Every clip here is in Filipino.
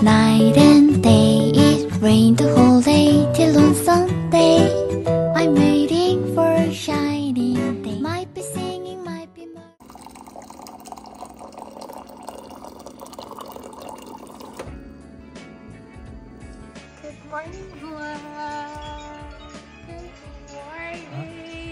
Night and day, it rained the whole day till on Sunday. I'm waiting for a shining day. Might be singing, might be. Good morning, vlog. Good morning.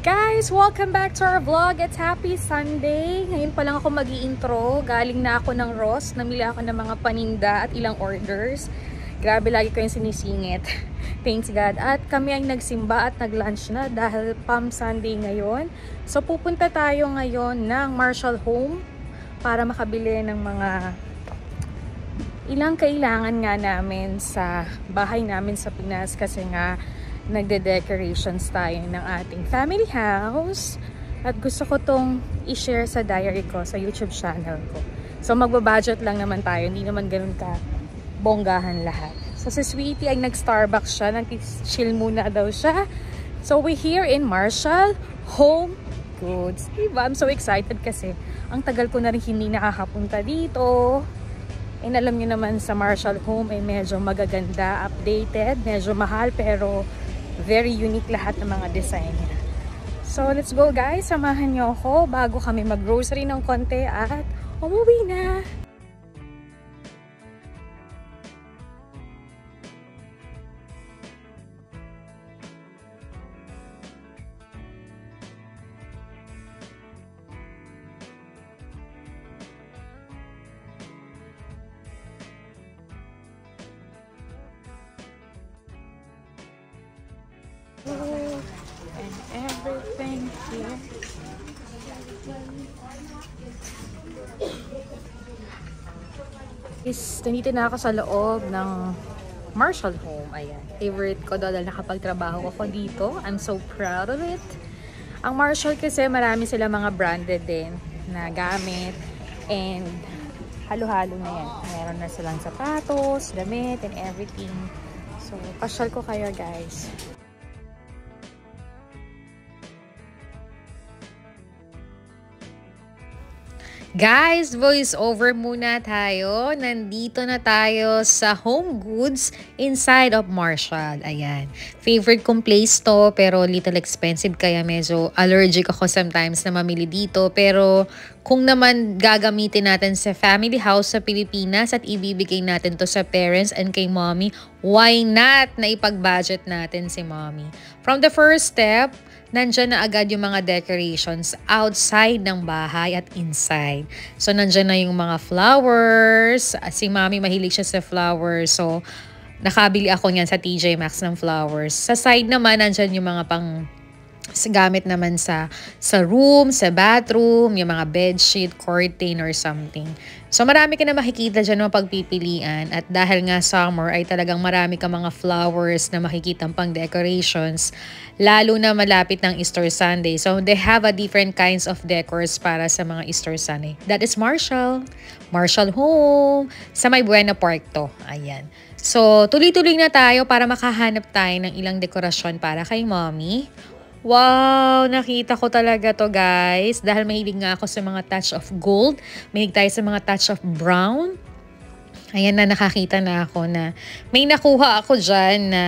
Guys, welcome back to our vlog. It's happy Sunday. Ngayon pa lang ako mag-i-intro. Galing na ako ng Ross. Namili ako ng mga paninda at ilang orders. Grabe, lagi ko yung sinisingit. Thanks God. At kami ay nagsimba at nag-lunch na dahil Palm Sunday ngayon. So pupunta tayo ngayon ng Marshall Home para makabili ng mga ilang kailangan nga namin sa bahay namin sa Pinas kasi nga nagde-decorations tayo ng ating family house at gusto ko tong i-share sa diary ko sa YouTube channel ko. So magbabudget lang naman tayo, hindi naman ganun ka bonggahan lahat. So si Sweetie ay nag-Starbucks siya, nag-chill muna daw siya. So we're here in Marshall Home Goods. Diba? I'm so excited kasi ang tagal ko na rin hindi nakakapunta dito. And alam niyo naman sa Marshall Home ay medyo magaganda, updated, medyo mahal pero very unique lahat ng mga design niya. So let's go guys, samahan niyo ako bago kami mag-grocery ng konti at umuwi na. And everything here. Nandito na ako sa loob ng Marshall Home. Ayan. Favorite ko dahil nakapagtrabaho ako dito. I'm so proud of it. Ang Marshall kasi marami sila mga branded din na gamit. And halo-halo na yan. Meron na silang sapatos, damit, and everything. So, pasyal ko kayo guys. Guys, voice over muna tayo. Nandito na tayo sa Home Goods inside of Marshall. Ayan. Favorite kong place to pero little expensive kaya medyo allergic ako sometimes na mamili dito. Pero kung naman gagamitin natin sa family house sa Pilipinas at ibibigay natin to sa parents and kay mommy, why not na ipag-budget natin si mommy? From the first step, nandyan na agad yung mga decorations outside ng bahay at inside. So, nandyan na yung mga flowers. Si Mami mahilig siya sa flowers. So, nakabili ako niyan sa TJ Maxx ng flowers. Sa side naman, nandyan yung mga pang gamit naman sa room, sa bathroom, yung mga bedsheet, curtain, or something. So, marami ka na makikita dyan ng pagpipilian. At dahil nga summer ay talagang marami ka mga flowers na makikita pang decorations. Lalo na malapit ng Easter Sunday. So, they have a different kinds of decors para sa mga Easter Sunday. That is Marshall. Marshall Home. Sa may Buena Park to. Ayan. So, tuloy-tuloy na tayo para makahanap tayo ng ilang dekorasyon para kay mommy. Wow! Nakita ko talaga to guys. Dahil mahilig nga ako sa mga touch of gold. Mahilig tayo sa mga touch of brown. Ayan na, nakakita na ako na may nakuha ako dyan na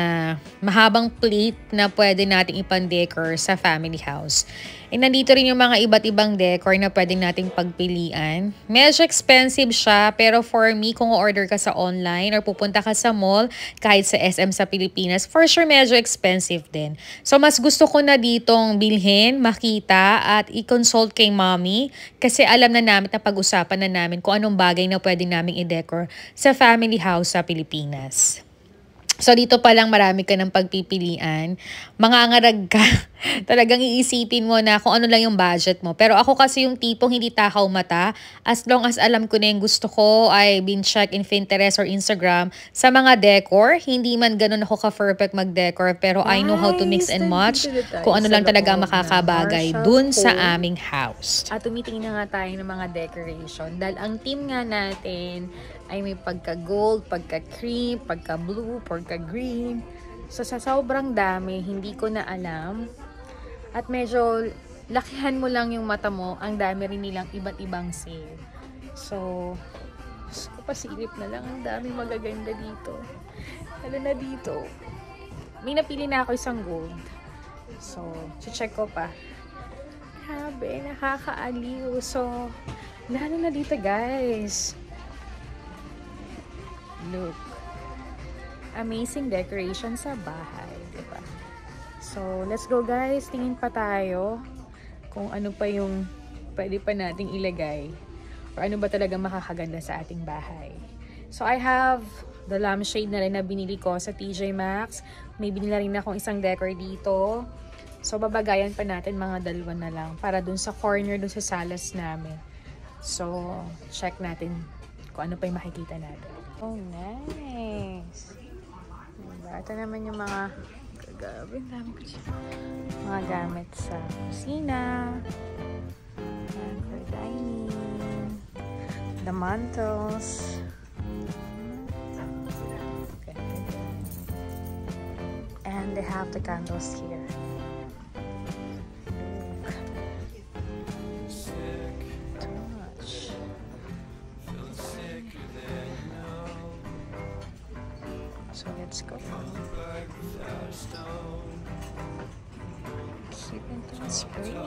mahabang plate na pwede nating ipang-decor sa family house. And nandito rin yung mga iba't ibang decor na pwede nating pagpilian. Medyo expensive siya, pero for me, kung order ka sa online or pupunta ka sa mall, kahit sa SM sa Pilipinas, for sure medyo expensive din. So, mas gusto ko na ditong bilhin, makita, at i-consult kay mommy kasi alam na namin na pag-usapan na namin kung anong bagay na pwede namin i-decor sa family house sa Pilipinas. So, dito pa lang marami ka ng pagpipilian. Mangangarag ka. Talagang iisipin mo na kung ano lang yung budget mo. Pero ako kasi yung tipong hindi takaw mata. As long as alam ko na yung gusto ko, ay bin-check in Pinterest or Instagram sa mga decor. Hindi man ganun ako ka-perfect mag-decor. Pero I know how to mix and match kung ano lang talaga makakabagay dun sa aming house. At tumitingin na nga tayo ng mga decoration. Dahil ang team nga natin ay may pagka-gold, pagka-cream, pagka-blue, pagka-green. So, sa sobrang dami, hindi ko na alam. At medyo lakihan mo lang yung mata mo, ang dami rin nilang iba't ibang sale. So, pasilip na lang, ang dami magaganda dito. Lalo na dito. May napili na ako isang gold. So, check ko pa. Grabe, nakakaaliw. So, lalo na dito guys. Look. Amazing decoration sa bahay, diba? So, let's go guys. Tingin pa tayo kung ano pa yung pwede pa nating ilagay or ano ba talaga makakaganda sa ating bahay. So, I have the lampshade na rin na binili ko sa TJ Maxx. May binila rin akong isang decor dito. So, babagayan pa natin mga dalawa na lang para dun sa corner, dun sa salas namin. So, check natin kung ano pa yung makikita natin. Oh, nice. Diba? Ito naman yung mga mga gamit sa kusina. And for dining. The mantles. And they have the candles here. So let's go. Keep it on spring.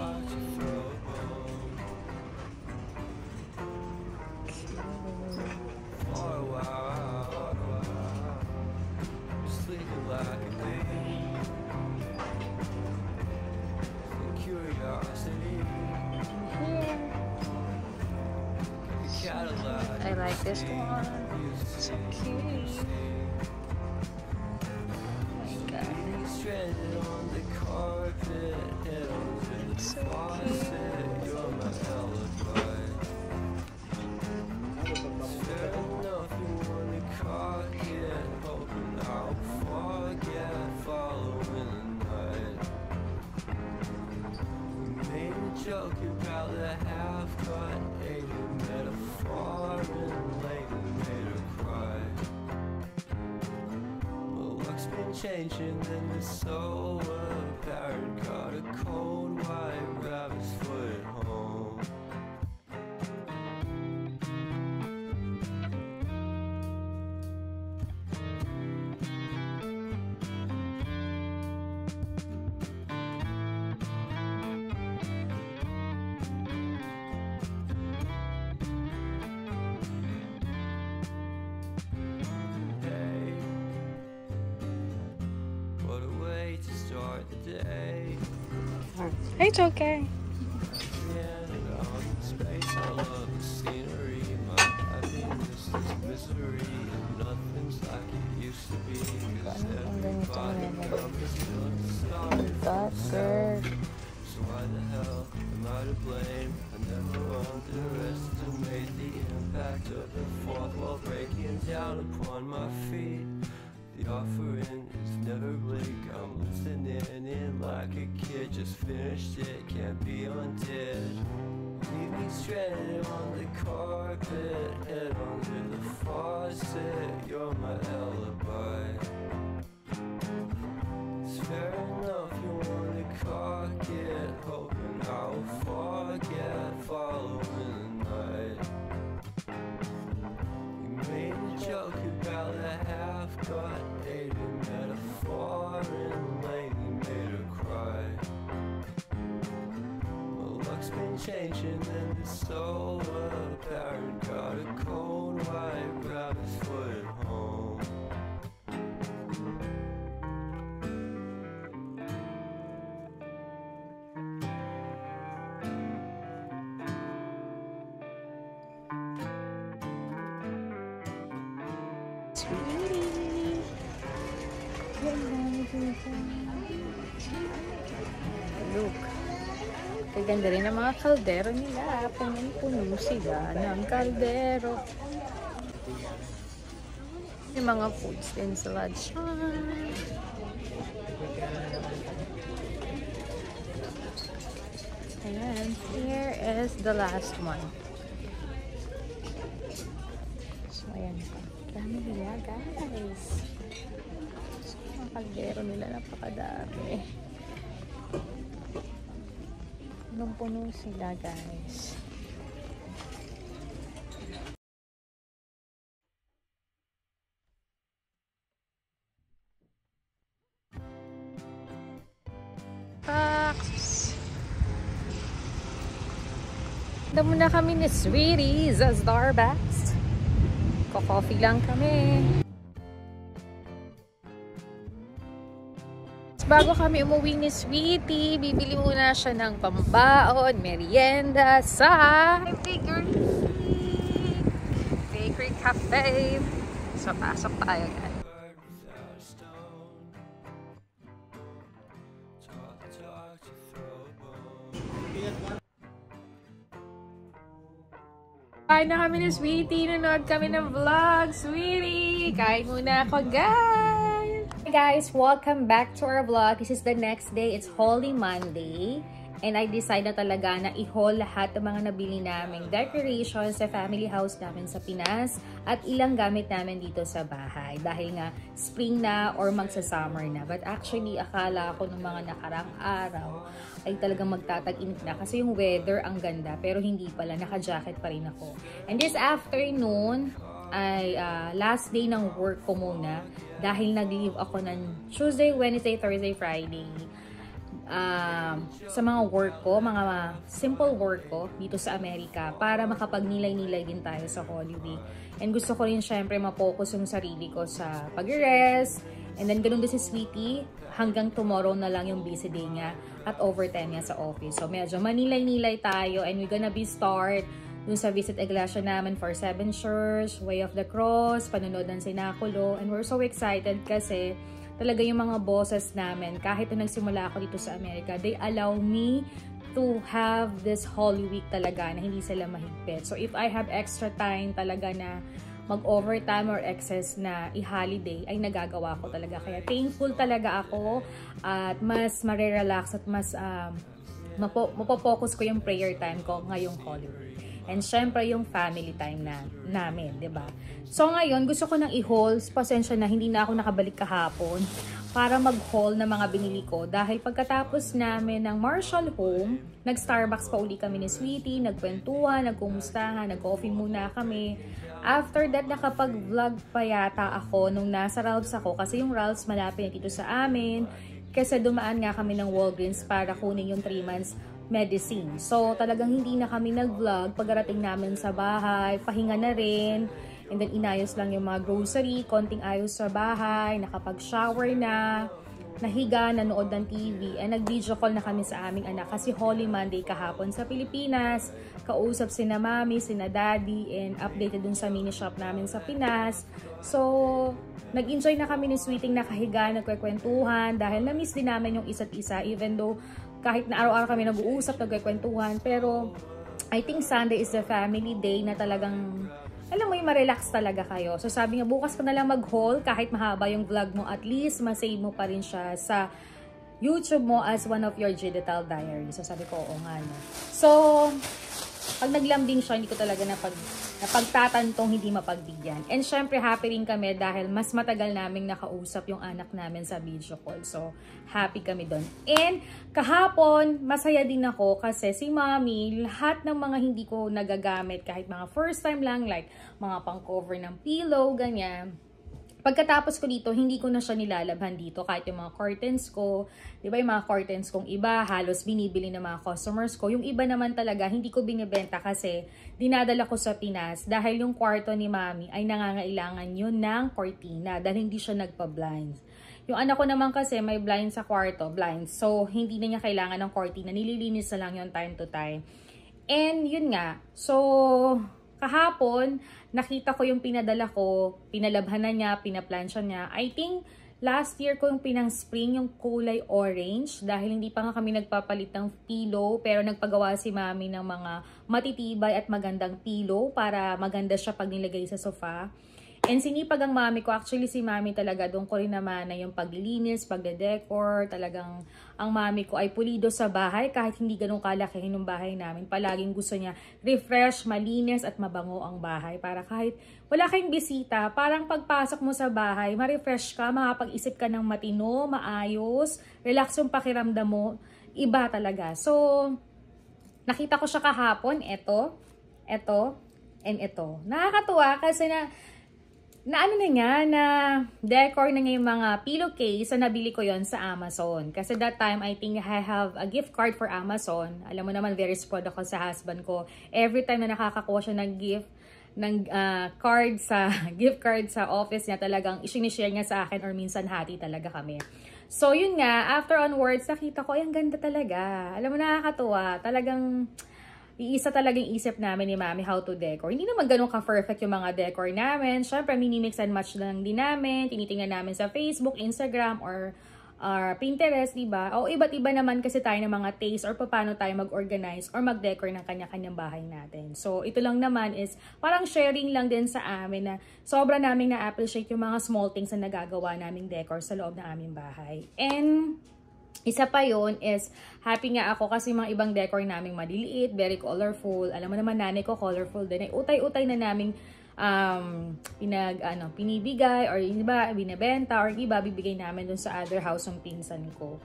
I like this one. So cute. So joke about the half-cut, ate a metaphor and later made her cry. But luck's been changing and it's so apparent. Caught a cold white rabbit's foot home. It's okay. So why the hell am I to blame? I never underestimate the impact of the fourth wall breaking down upon my feet. The offering is never bleak. I'm listening in like a kid. Just finished it, can't be undid. Leave me stranded on the carpet, head under the faucet. You're my alibi. It's fair enough you wanna cock it, hoping I'll forget following the night. You made a joke about a half-cut dated metaphor and lady made her cry. My luck's been changing and it's so apparent. Got a cold white rabbit's foot at home. Look. Kaganda rin ang mga kaldero nila. Punong-puno sila ng kaldero. Yung mga foods din sila dyan. And here is the last one. So, ayan. Dami nila, guys. So, mga kaldero nila napakadami. Punong-puno sila, guys. Punta muna kami ni Sweetie sa Starbucks. Ko-coffee lang kami. Bago kami umuwi ni Sweetie, bibili muna siya ng pambaon, merienda sa Bakery Cafe. So, pasok tayo, guys. Kain na kami ni Sweetie. Nanood kami ng vlog. Sweetie! Kain muna ako, guys! Hey guys! Welcome back to our vlog. This is the next day. It's Holy Monday. And I decided na talaga na i-haul lahat ng mga nabili naming decorations sa family house namin sa Pinas at ilang gamit namin dito sa bahay. Dahil nga spring na or magsa-summer na. But actually, akala ko ng mga nakarang araw ay talagang magtatag-init na kasi yung weather ang ganda. Pero hindi pala, naka-jacket pa rin ako. And this afternoon ay last day ng work ko muna dahil nag-leave ako ng Tuesday, Wednesday, Thursday, Friday. Sa mga work ko, mga simple work ko dito sa Amerika para makapagnilay-nilay din tayo sa Holy Week. And gusto ko rin syempre ma-focus yung sarili ko sa pag-rest. And then ganun din si Sweetie, hanggang tomorrow na lang yung busy day niya at overtime niya sa office. So medyo manilay-nilay tayo and we're gonna be start dun sa visit iglesia namin for 7 Church, Way of the Cross, panunod ng Sinakulo. And we're so excited kasi talaga yung mga bosses namin, kahit nung nagsimula ako dito sa Amerika, they allow me to have this Holy Week talaga na hindi sila mahigpit. So if I have extra time talaga na mag-overtime or excess na i-holiday, ay nagagawa ko talaga. Kaya thankful talaga ako at mas marirelax at mas mapopokus ko yung prayer time ko ngayong Holy Week. And syempre yung family time namin, 'di ba? So ngayon gusto ko nang i-haul, pasensya na hindi na ako nakabalik kahapon para mag-haul ng mga binili ko dahil pagkatapos namin ng Marshall Home, nag-Starbucks pa uli kami ni Sweetie, nagkwentuhan, nagkumustahan, nag-coffee muna kami. After that, nakapag-vlog pa yata ako nung nasa Ralph's ako kasi yung Ralph's malapit dito sa amin kasi dumaan nga kami ng Walgreens para kunin yung 3 months medicine. So, talagang hindi na kami nag-vlog. Pagdating namin sa bahay, pahinga na rin. And then, inayos lang yung mga grocery, konting ayos sa bahay, nakapag-shower na. nahiga, nanood ng TV, and nag-video call na kami sa aming anak kasi Holy Monday kahapon sa Pilipinas. Kausap sina mami, sina daddy, and updated dun sa mini shop namin sa Pinas. So, nag-enjoy na kami ni Sweeting nakahiga, nagkwekwentuhan dahil na-miss din namin yung isa't isa even though kahit na araw-araw kami nag-uusap, nagkwekwentuhan. Pero, I think Sunday is the family day na talagang, alam mo yung ma-relax talaga kayo. So sabi niya, bukas ka na lang mag-haul kahit mahaba yung vlog mo. At least, masave mo pa rin siya sa YouTube mo as one of your digital diary. So sabi ko, oo nga no. So, pag naglambing siya, hindi ko talaga napagtatantong hindi mapagbigyan. And syempre, happy rin kami dahil mas matagal naming nakausap yung anak namin sa video call. So, happy kami doon. And kahapon, masaya din ako kasi si Mommy, lahat ng mga hindi ko nagagamit, kahit mga first time lang, like mga pang-cover ng pillow, ganyan. Pagkatapos ko dito, hindi ko na siya nilalabhan dito kahit yung mga curtains ko. Di ba yung mga curtains kong iba, halos binibili ng mga customers ko. Yung iba naman talaga, hindi ko binibenta kasi dinadala ko sa Pinas dahil yung kwarto ni Mami ay nangangailangan yun ng cortina dahil hindi siya nagpa-blinds. Yung anak ko naman kasi may blinds sa kwarto, blinds. So, hindi na niya kailangan ng cortina. Nililinis na lang yun time to time. And yun nga, so kahapon, nakita ko yung pinadala ko, pinalabhan na niya, pinaplansya niya. I think last year ko yung pinang-spring, yung kulay orange, dahil hindi pa nga kami nagpapalit ng pillow, pero nagpagawa si Mami ng mga matitibay at magandang pillow para maganda siya pag nilagay sa sofa. And sinipag ang Mami ko, actually si Mami talaga, doon ko rin naman na yung paglilinis, pagde-decor, talagang ang Mami ko ay pulido sa bahay kahit hindi ganun kalakihin ng bahay namin. Palaging gusto niya refresh, malinis at mabango ang bahay para kahit wala kayong bisita, parang pagpasok mo sa bahay, ma-refresh ka, makapag-isip ka ng matino, maayos, relax yung pakiramdam mo, iba talaga. So, nakita ko siya kahapon, ito, and ito. Nakakatuwa kasi na ano na niya, na decor na niya yung mga pillowcase. So, nabili ko yon sa Amazon. Kasi that time, I think I have a gift card for Amazon. Alam mo naman, very spoiled ako sa husband ko. Every time na nakakakuha siya ng gift, ng gift card sa office niya, talagang isinishare niya sa akin or minsan hati talaga kami. So, yun nga, after onwards, nakita ko, ay, ang ganda talaga. Alam mo, nakakatuwa. Talagang iisa talagang isip namin ni Mami how to decor. Hindi naman ganun ka-perfect yung mga decor namin. Siyempre, mini-mix and match lang din namin. Tinitingnan namin sa Facebook, Instagram, or Pinterest, diba? O iba't iba naman kasi tayo ng mga taste or paano tayo mag-organize or mag-decor ng kanya-kanyang bahay natin. So, ito lang naman is parang sharing lang din sa amin na sobra namin na-appreciate yung mga small things na nagagawa naming decor sa loob ng aming bahay. And isa pa yon is, happy nga ako kasi mga ibang decor naming maliliit, very colorful. Alam mo naman, nanay ko colorful din. Ay, utay-utay na naming pinibigay or iba, binibenta or iba, bibigay namin dun sa other house ng pinsan ko.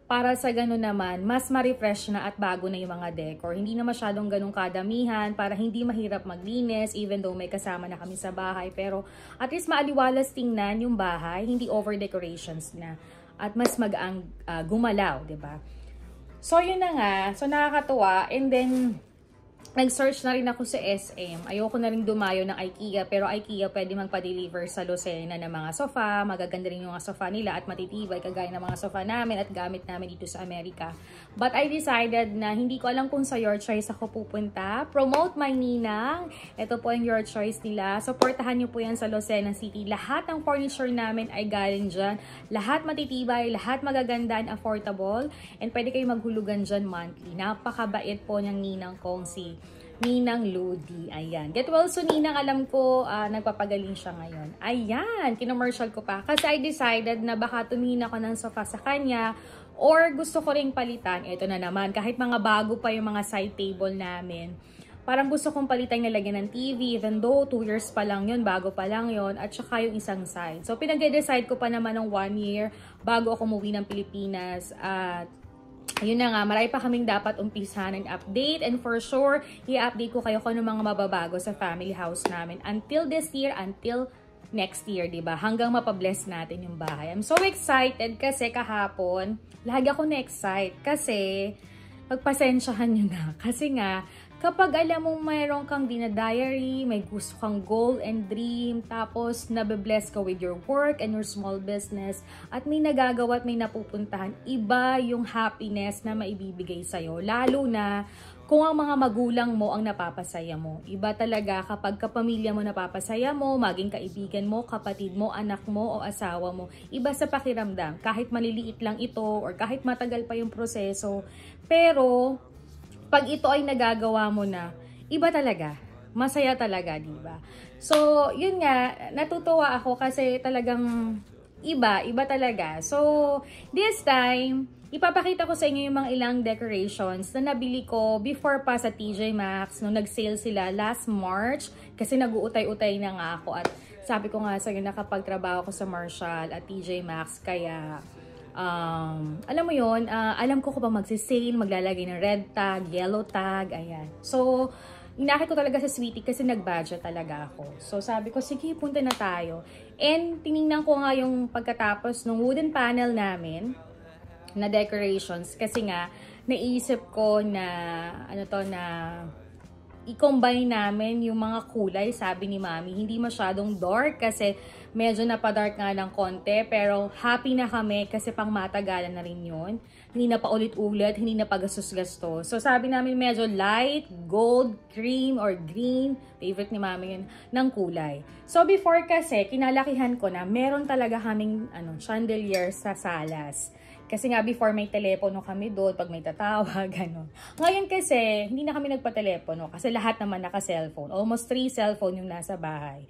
Para sa ganun naman, mas ma-refresh na at bago na yung mga decor. Hindi na masyadong ganun kadamihan para hindi mahirap maglinis even though may kasama na kami sa bahay. Pero at least maaliwalas tingnan yung bahay, hindi over decorations na. At mas magaang gumalaw, 'di ba? So yun na nga, so nakakatuwa. And then nag-search na rin ako sa SM. Ayoko na rin dumayo ng IKEA, pero IKEA pwede magpa-deliver sa Lucena ng mga sofa. Magaganda rin yung mga sofa nila at matitibay kagaya ng mga sofa namin at gamit namin dito sa Amerika. But I decided na hindi ko alam kung sa Your Choice ako pupunta. Promote my ninang. Ito po yung Your Choice nila. Supportahan nyo po yan sa Lucena City. Lahat ng furniture namin ay galing dyan. Lahat matitibay, lahat magaganda and affordable. And pwede kayo maghulugan dyan monthly. Napakabait po niyang ninang kong si Ninang Lodi. Ayan. Get well soon, Ninang. Alam ko, nagpapagaling siya ngayon. Ayan. Kinomercial ko pa. Kasi I decided na baka tumingin ako ng sofa sa kanya or gusto ko ring palitan. Ito na naman. Kahit mga bago pa yung mga side table namin. Parang gusto kong palitan yung lagyan ng TV. Even though 2 years pa lang yun, bago pa lang yun. At saka yung isang side. So, pinag-decide ko pa naman ng 1 year bago ako umuwi ng Pilipinas. At ayun na nga, marami pa kaming dapat umpisahan and update. And for sure, i-update ko kayo kung ano mga mababago sa family house namin. Until this year, until next year, diba? Hanggang mapabless natin yung bahay. I'm so excited kasi kahapon, lagi ako na-excite. Kasi, pagpasensyahan nyo na. Kasi nga, kapag alam mong mayroon kang dinadiary, may gusto kang goal and dream, tapos nabe-bless ka with your work and your small business, at may nagagawa at may napupuntahan, iba yung happiness na maibibigay sa'yo. Lalo na kung ang mga magulang mo ang napapasaya mo. Iba talaga kapag kapamilya mo napapasaya mo, maging kaibigan mo, kapatid mo, anak mo o asawa mo. Iba sa pakiramdam. Kahit maliliit lang ito or kahit matagal pa yung proseso. Pero pag ito ay nagagawa mo na, iba talaga. Masaya talaga, di ba? So, yun nga, natutuwa ako kasi talagang iba talaga. So, this time, ipapakita ko sa inyo yung mga ilang decorations na nabili ko before pa sa TJ Maxx nung nag-sale sila last March kasi nag-uutay-utay na nga ako at sabi ko nga sa'yo nakapagtrabaho ko sa Marshall at TJ Maxx kaya alam mo yun, alam ko kung magsisale, maglalagay ng red tag, yellow tag, ayan. So, inakit ko talaga sa Sweetie kasi nag-budget talaga ako. So, sabi ko, sige, punta na tayo. And, tinignan ko nga yung pagkatapos ng wooden panel namin na decorations kasi nga, naisip ko na, i-combine namin yung mga kulay, sabi ni Mami. Hindi masyadong dark kasi medyo napadark nga ng konti. Pero happy na kami kasi pang matagalan na rin yun. Hindi na pa ulit-ulit, hindi na pa gastos-gastos. So sabi namin medyo light, gold, cream, or green. Favorite ni Mami yun, ng kulay. So before kasi, kinalakihan ko na meron talaga kaming chandelier sa salas. Kasi nga before may telepono kami doon pag may tatawag, gano'n. Ngayon kasi, hindi na kami nagpa-telepono kasi lahat naman naka-cellphone. Almost 3 cellphone yung nasa bahay.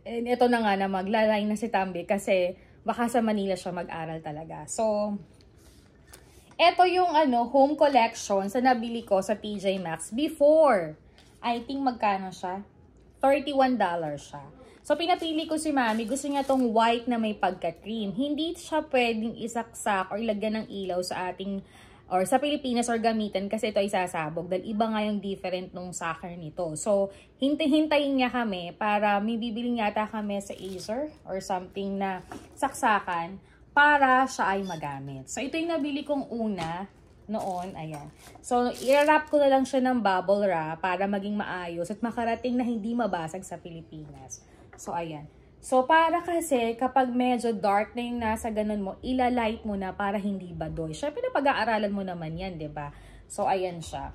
And ito na nga na maglalay na si Tambi kasi baka sa Manila siya mag-aral talaga. So, ito yung home collection sa nabili ko sa TJ Maxx before. I think magkano siya? $31 siya. So, pinapili ko si Mami. Gusto niya tong white na may pagka-cream. Hindi siya pwedeng isaksak or ilagyan ng ilaw sa ating, or sa Pilipinas or gamitan kasi ito ay sasabog. Dahil iba nga yung different nung sucker nito. So, hintayin niya kami para may bibili yata kami sa Acer or something na saksakan para siya ay magamit. So, ito yung nabili kong una noon. Ayan. So, i-wrap ko na lang siya ng bubble wrap para maging maayos at makarating na hindi mabasag sa Pilipinas. So, ayan. So, para kasi kapag medyo dark na yung nasa ganun mo, ilalight mo na para hindi badoy. Siyempre, napag-aaralan mo naman yan, diba? So, ayan siya.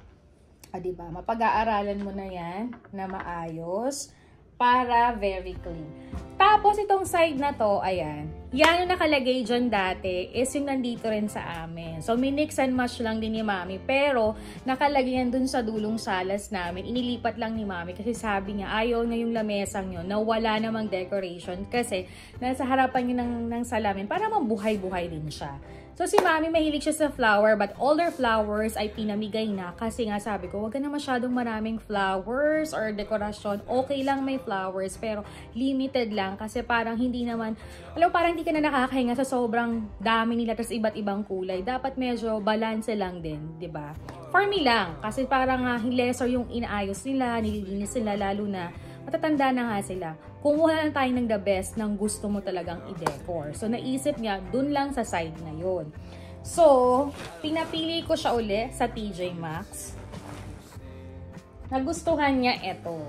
Diba? Mapag-aaralan mo na yan na maayos para very clean. Tapos, itong side na to, ayan. Yan yung nakalagay dyan dati is yung nandito rin sa amin. So, minix and match lang din ni Mami. Pero, nakalagay yan dun sa dulong salas namin. Inilipat lang ni Mami kasi sabi niya, ayaw na yung lamesang yun na wala namang decoration kasi nasa harapan yun ng salamin para mabuhay-buhay din siya. So, si Mami mahilig siya sa flower but all their flowers ay pinamigay na kasi nga sabi ko, wag ka na masyadong maraming flowers or dekorasyon. Okay lang may flowers pero limited lang kasi parang hindi naman, parang hindi ka na nakakahinga sa sobrang dami nila tapos iba't ibang kulay. Dapat medyo balance lang din, 'di ba? For me lang kasi parang lesser yung inaayos nila, nililinis nila lalo na matatanda na nga sila. Kumuha lang tayo ng the best ng gusto mo talagang i-decor. So, naisip niya, dun lang sa side na yun. So, pinapili ko siya uli sa TJ Maxx. Nagustuhan niya ito.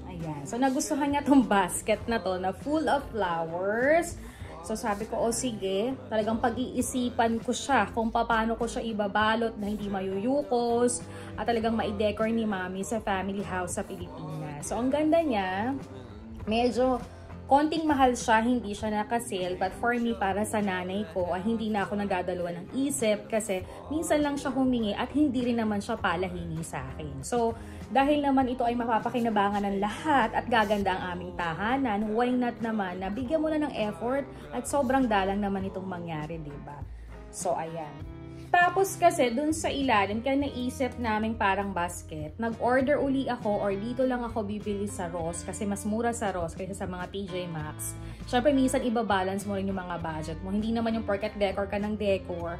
Ayan. So, nagustuhan niya tong basket na to na full of flowers. So, sabi ko, sige, talagang pag-iisipan ko siya kung paano ko siya ibabalot na hindi mayuyukos at talagang ma-decor ni Mami sa family house sa Pilipinas. So, ang ganda niya, medyo konting mahal siya, hindi siya naka-sale. But for me, para sa nanay ko, hindi na ako nagdadalawa ng isip kasi minsan lang siya humingi at hindi rin naman siya palahingi sa akin. So, dahil naman ito ay mapapakinabangan ng lahat at gaganda ang aming tahanan, why not naman na bigyan mo na ng effort at sobrang dalang naman itong mangyari, diba? So, ayan. Tapos kasi dun sa ilalim, kaya naisip namin parang basket, nag-order uli ako or dito lang ako bibili sa Ross kasi mas mura sa Ross kaysa sa mga TJ Maxx. Siyempre, minsan iba-balance mo rin yung mga budget mo. Hindi naman yung porket decor ka ng decor.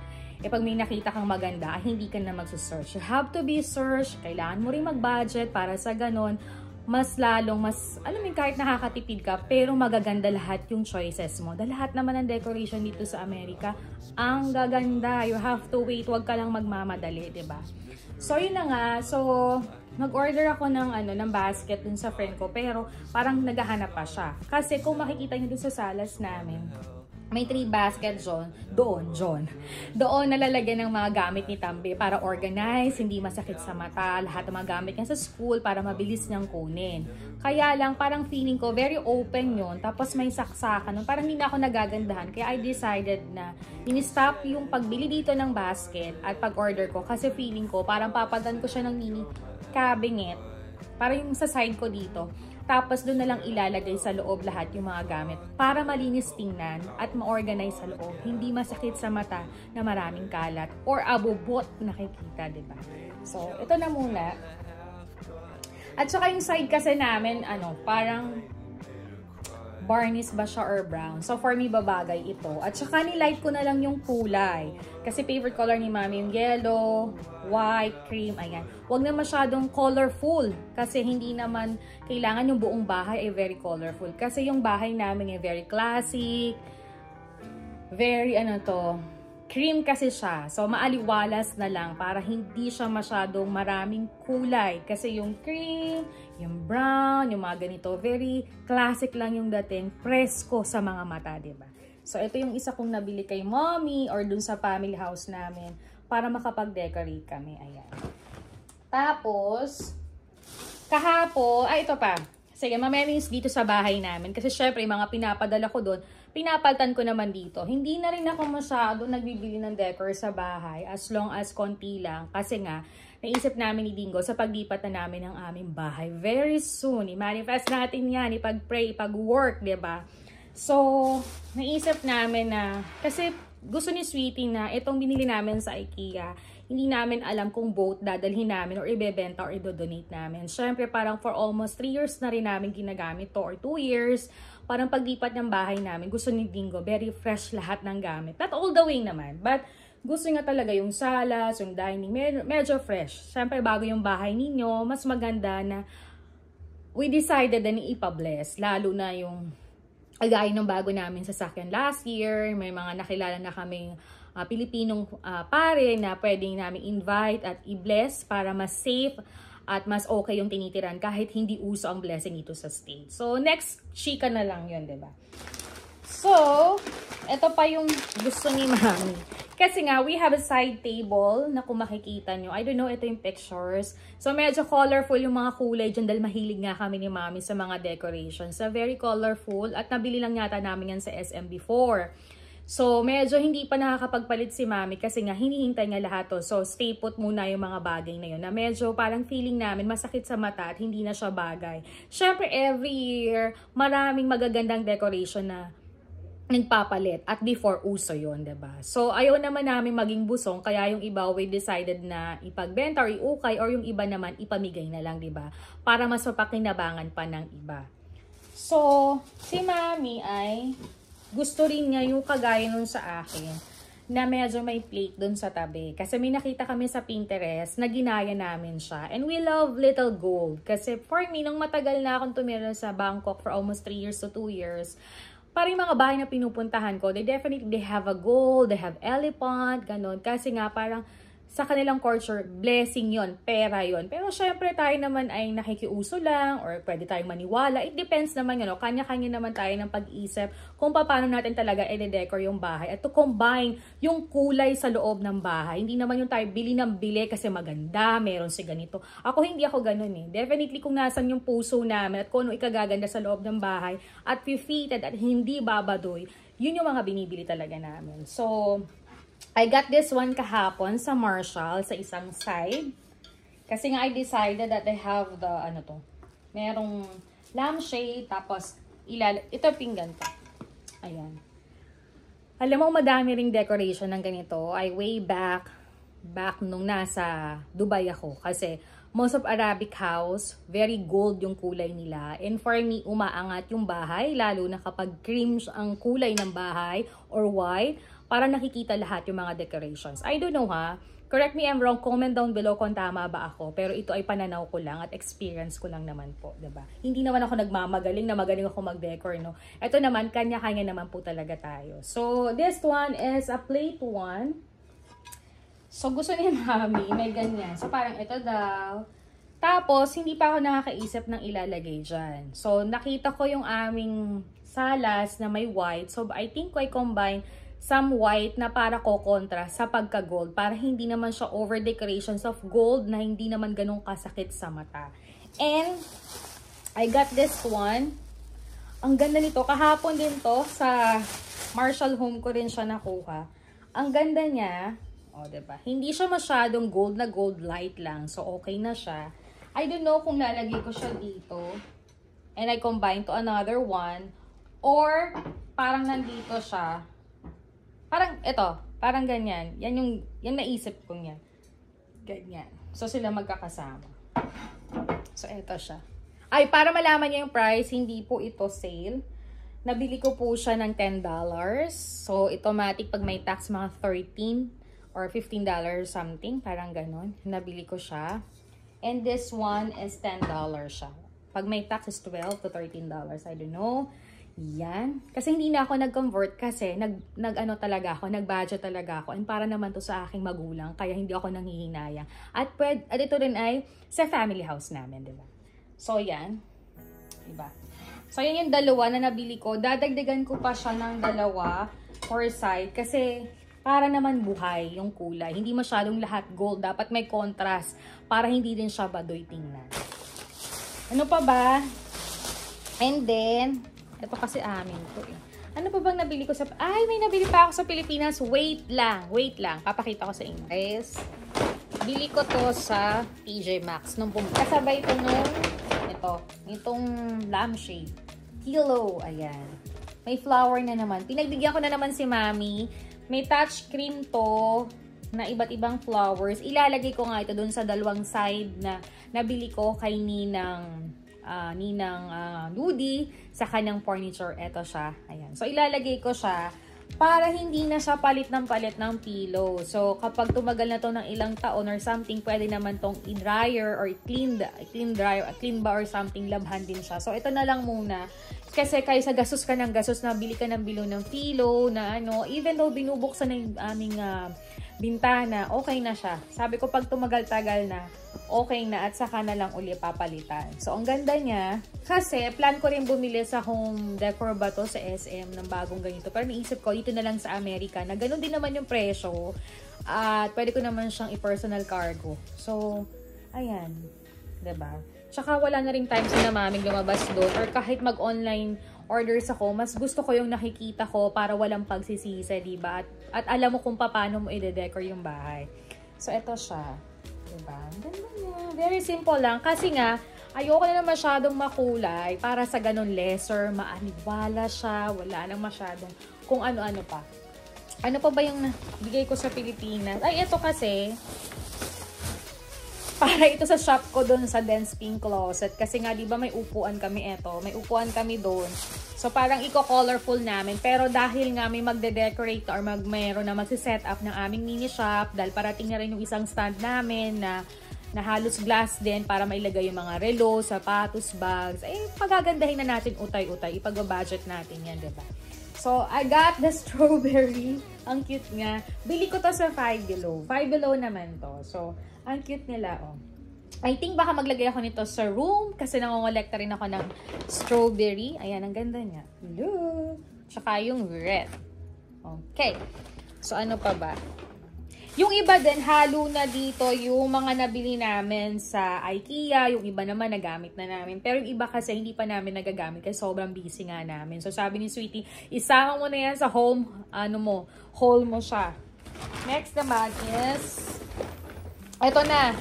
Pag may nakita kang maganda, hindi ka na magsusearch. You have to be search. Kailangan mo rin mag-budget para sa ganon. Mas lalong, alam mo kahit nakakatipid ka, pero magaganda lahat yung choices mo. Dahil lahat naman ng decoration dito sa Amerika, ang gaganda. You have to wait, wag ka lang magmamadali, diba? So, yun na nga. So, nag-order ako ng basket dun sa friend ko, pero parang naghahanap pa siya. Kasi kung makikita niyo dun sa salas namin, may 3 basket doon nalalagyan ng mga gamit ni Tambi para organize, hindi masakit sa mata, lahat ng mga gamit niya sa school para mabilis niyang kunin. Kaya lang, parang feeling ko, very open yun, tapos may saksakan, parang hindi na ako nagagandahan, kaya I decided na in-stop yung pagbili dito ng basket at pag-order ko, kasi feeling ko, parang papatan ko siya ng mini cabinet, parang yung sa side ko dito. Tapos doon na lang ilalagay sa loob lahat yung mga gamit para malinis tingnan at ma-organize sa loob. Hindi masakit sa mata na maraming kalat or abubot nakikita, diba? So, ito na muna. At saka yung side kasi namin, parang varnish ba siya or brown. So, for me, babagay ito. At saka nilight ko na lang yung kulay. Kasi favorite color ni Mami yung yellow, white, cream, ayan. Huwag na masyadong colorful. Kasi hindi naman kailangan yung buong bahay ay very colorful. Kasi yung bahay namin ay very classic. Very, cream kasi siya. So, maaliwalas na lang para hindi siya masyadong maraming kulay. Kasi yung cream, yung brown, yung mga ganito, very classic lang yung dating, presko sa mga mata, diba? So, ito yung isa kong nabili kay Mommy or dun sa family house namin para makapag-decorate kami. Ayan. Tapos, kahapon, ito pa. Sige, mamaya dito sa bahay namin. Kasi syempre, mga pinapadala ko doon, pinapaltan ko naman dito. Hindi na rin ako masyado nagbibili ng decor sa bahay as long as konti lang. Kasi nga, naisip namin ni Dingo sa paglipat na namin ng aming bahay. Very soon, i-manifest natin yan, ipag-pray, ipag-work, diba? So, naisip namin na, kasi gusto ni Sweetie na itong binili namin sa IKEA, hindi namin alam kung both dadalhin namin or ibebenta or idodonate namin. Siyempre, parang for almost 3 years na rin namin ginagamit to or 2 years. Parang paglipat ng bahay namin, gusto ni Dingo, very fresh lahat ng gamit. Not all the way naman, but gusto nga talaga yung salas, yung dining, medyo fresh. Siyempre, bago yung bahay ninyo, mas maganda na we decided na ipa-bless. Lalo na yung agay ng bago namin sasakyan last year. May mga nakilala na kaming Pilipinong pare na pwedeng namin invite at i-bless para mas safe at mas okay yung tinitiran kahit hindi uso ang blessing ito sa state. So, next chika na lang yun, diba? So, ito pa yung gusto ni Mami. Kasi nga, we have a side table na kung makikita nyo. I don't know, ito yung pictures. So, medyo colorful yung mga kulay dyan dahil mahilig nga kami ni Mami sa mga decorations. So, very colorful at nabili lang yata namin yan sa SM before. So, medyo hindi pa nakakapagpalit si Mami kasi nga hinihintay nga lahat to. So, stay put muna yung mga bagay na yun na medyo parang feeling namin masakit sa mata at hindi na siya bagay. Siyempre, every year, maraming magagandang decoration na nagpapalit at before uso yun, diba? So, ayaw naman namin maging busong kaya yung iba we decided na ipagbenta or iukay or yung iba naman ipamigay na lang, diba? Para mas mapakinabangan pa ng iba. So, si Mami ay gusto rin niya yung kagaya nun sa akin na medyo may plate dun sa tabi. Kasi may nakita kami sa Pinterest na ginaya namin siya. And we love little gold. Kasi for me, nung matagal na akong tumira sa Bangkok for almost 3 years to 2 years, parang mga bahay na pinupuntahan ko, they have a gold, they have elephant, ganun. Kasi nga parang sa kanilang culture, blessing yon, pera yon. Pero syempre tayo naman ay nakikiuso lang or pwede tayong maniwala. It depends naman, kanya-kanya naman tayo ng pag-isip kung paano natin talaga i-decor yung bahay at to combine yung kulay sa loob ng bahay. Hindi naman yung tayo bili ng bili kasi maganda, meron si ganito. Hindi ako ganun eh. Definitely kung nasan yung puso namin at kung ano ikagaganda sa loob ng bahay at fitted at hindi babadoy, yun yung mga binibili talaga namin. So, I got this one kahapon sa Marshall sa isang side. Kasi nga I decided that I have the, merong lampshade, tapos ito pinggan to. Ayan. Alam mo, madami ring decoration ng ganito. I way back nung nasa Dubai ako. Kasi most of Arabic house, very gold yung kulay nila. And for me, umaangat yung bahay, lalo na kapag cream ang kulay ng bahay or white, para nakikita lahat yung mga decorations. I don't know ha. Correct me if I'm wrong. Comment down below kung tama ba ako. Pero ito ay pananaw ko lang at experience ko lang naman po. Diba? Hindi naman ako nagmamagaling na magaling ako mag-decor. No? Ito naman, kanya-kanya naman po talaga tayo. So, this one is a plate one. So, gusto ni Mami, may ganyan. So, parang ito daw. Tapos, hindi pa ako nakakaisip ng ilalagay dyan. So, nakita ko yung aming salas na may white. So, I think I combine some white na para ko-kontra sa pagka-gold. Para hindi naman siya over decorations of gold na hindi naman ganun kasakit sa mata. And, I got this one. Ang ganda nito. Kahapon din to. Sa Marshall Home ko rin siya nakuha. Ang ganda niya. O, diba? Hindi siya masyadong gold na gold light lang. So, okay na siya. I don't know kung lalagay ko siya dito. And I combine to another one. Or, parang nandito siya. Parang, ito. Parang ganyan. Yan yung naisip ko niya. Ganyan. So, sila magkakasama. So, ito siya. Ay, para malaman niyo yung price, hindi po ito sale. Nabili ko po siya ng $10. So, automatic pag may tax, mga $13 or $15 something. Parang ganon. Nabili ko siya. And this one is $10 siya. Pag may tax is $12 to $13. I don't know. Yan. Kasi hindi na ako nag-convert kasi nag-ano talaga ako, nag-budget talaga ako. And para naman to sa aking magulang, kaya hindi ako nanghihinayang. At ito rin ay sa family house namin, di ba? So, yan. Diba? So, yan yung dalawa na nabili ko. Dadagdagan ko pa siya ng dalawa for side kasi para naman buhay yung kulay. Hindi masyadong lahat gold. Dapat may contrast para hindi din siya badoy tingnan. Ano pa ba? And then, ito kasi amin to eh. Ano pa bang nabili ko sa... Ay, may nabili pa ako sa Pilipinas. Wait lang. Wait lang. Papakita ko sa inyo. Guys, bili ko to sa TJ Maxx. Kasabay ito nung... Itong lampshade. Kilo. Ayan. May flower na naman. Pinagbigyan ko na naman si Mami. May touch cream to na iba't ibang flowers. Ilalagay ko nga ito dun sa dalawang side na nabili ko kay Ninang Ludi sa kanyang furniture. Ito siya. Ayan. So, ilalagay ko siya para hindi na siya palit ng pillow. So, kapag tumagal na to ng ilang taon or something, pwede naman tong i-dryer or clean ba or something, labhan din siya. So, ito na lang muna. Kasi kaysa gastos ka ng gastos na bili ka ng bilo ng pillow na ano, even though binubuksan na yung aming bintana, okay na siya. Sabi ko, pag tumagal-tagal na, okay na at saka na lang uli papalitan. So, ang ganda niya. Kasi, plan ko rin bumili sa home decor ba to sa SM ng bagong ganito. Pero naisip ko, dito na lang sa Amerika na ganun din naman yung presyo. At pwede ko naman siyang i-personal cargo. So, ayan. Diba? Tsaka wala na rin time na maming lumabas doon. Or kahit mag-online orders ako, mas gusto ko yung nakikita ko para walang pagsisisi, diba? At alam mo kung paano mo i-decor yung bahay. So, eto siya. Diba? Ganda niya. Very simple lang. Kasi nga, ayoko na masyadong makulay para sa ganun lesser, maaniwala siya, wala nang masyadong kung ano-ano pa. Ano pa ba yung bigay ko sa Pilipinas? Ay, ito kasi, para ito sa shop ko doon sa Dense Pink Closet. Kasi nga, di ba may upuan kami eto. May upuan kami doon. So, parang i-colorful namin. Pero dahil nga may magde-decorate or mayroon na magsiset up ng aming mini shop, dahil parating na rin yung isang stand namin na halos glass din para mailagay yung mga relo, sapatos, bags. Eh, pagagandahin na natin utay-utay. Ipag-budget natin yan, diba? So, I got the strawberry. Ang cute nga. Bili ko to sa Five Below. Five Below naman to. So, ang cute nila, oh. I think baka maglagay ako nito sa room kasi nangongolekta rin ako ng strawberry. Ayan, ang ganda niya. Look! Tsaka yung red. Okay. So, ano pa ba? Yung iba din, halo na dito yung mga nabili namin sa IKEA. Yung iba naman, nagamit na namin. Pero yung iba kasi, hindi pa namin nagagamit kasi sobrang busy nga namin. So, sabi ni Sweetie, isama mo na yan sa home, haul mo siya. Next naman is, eto na.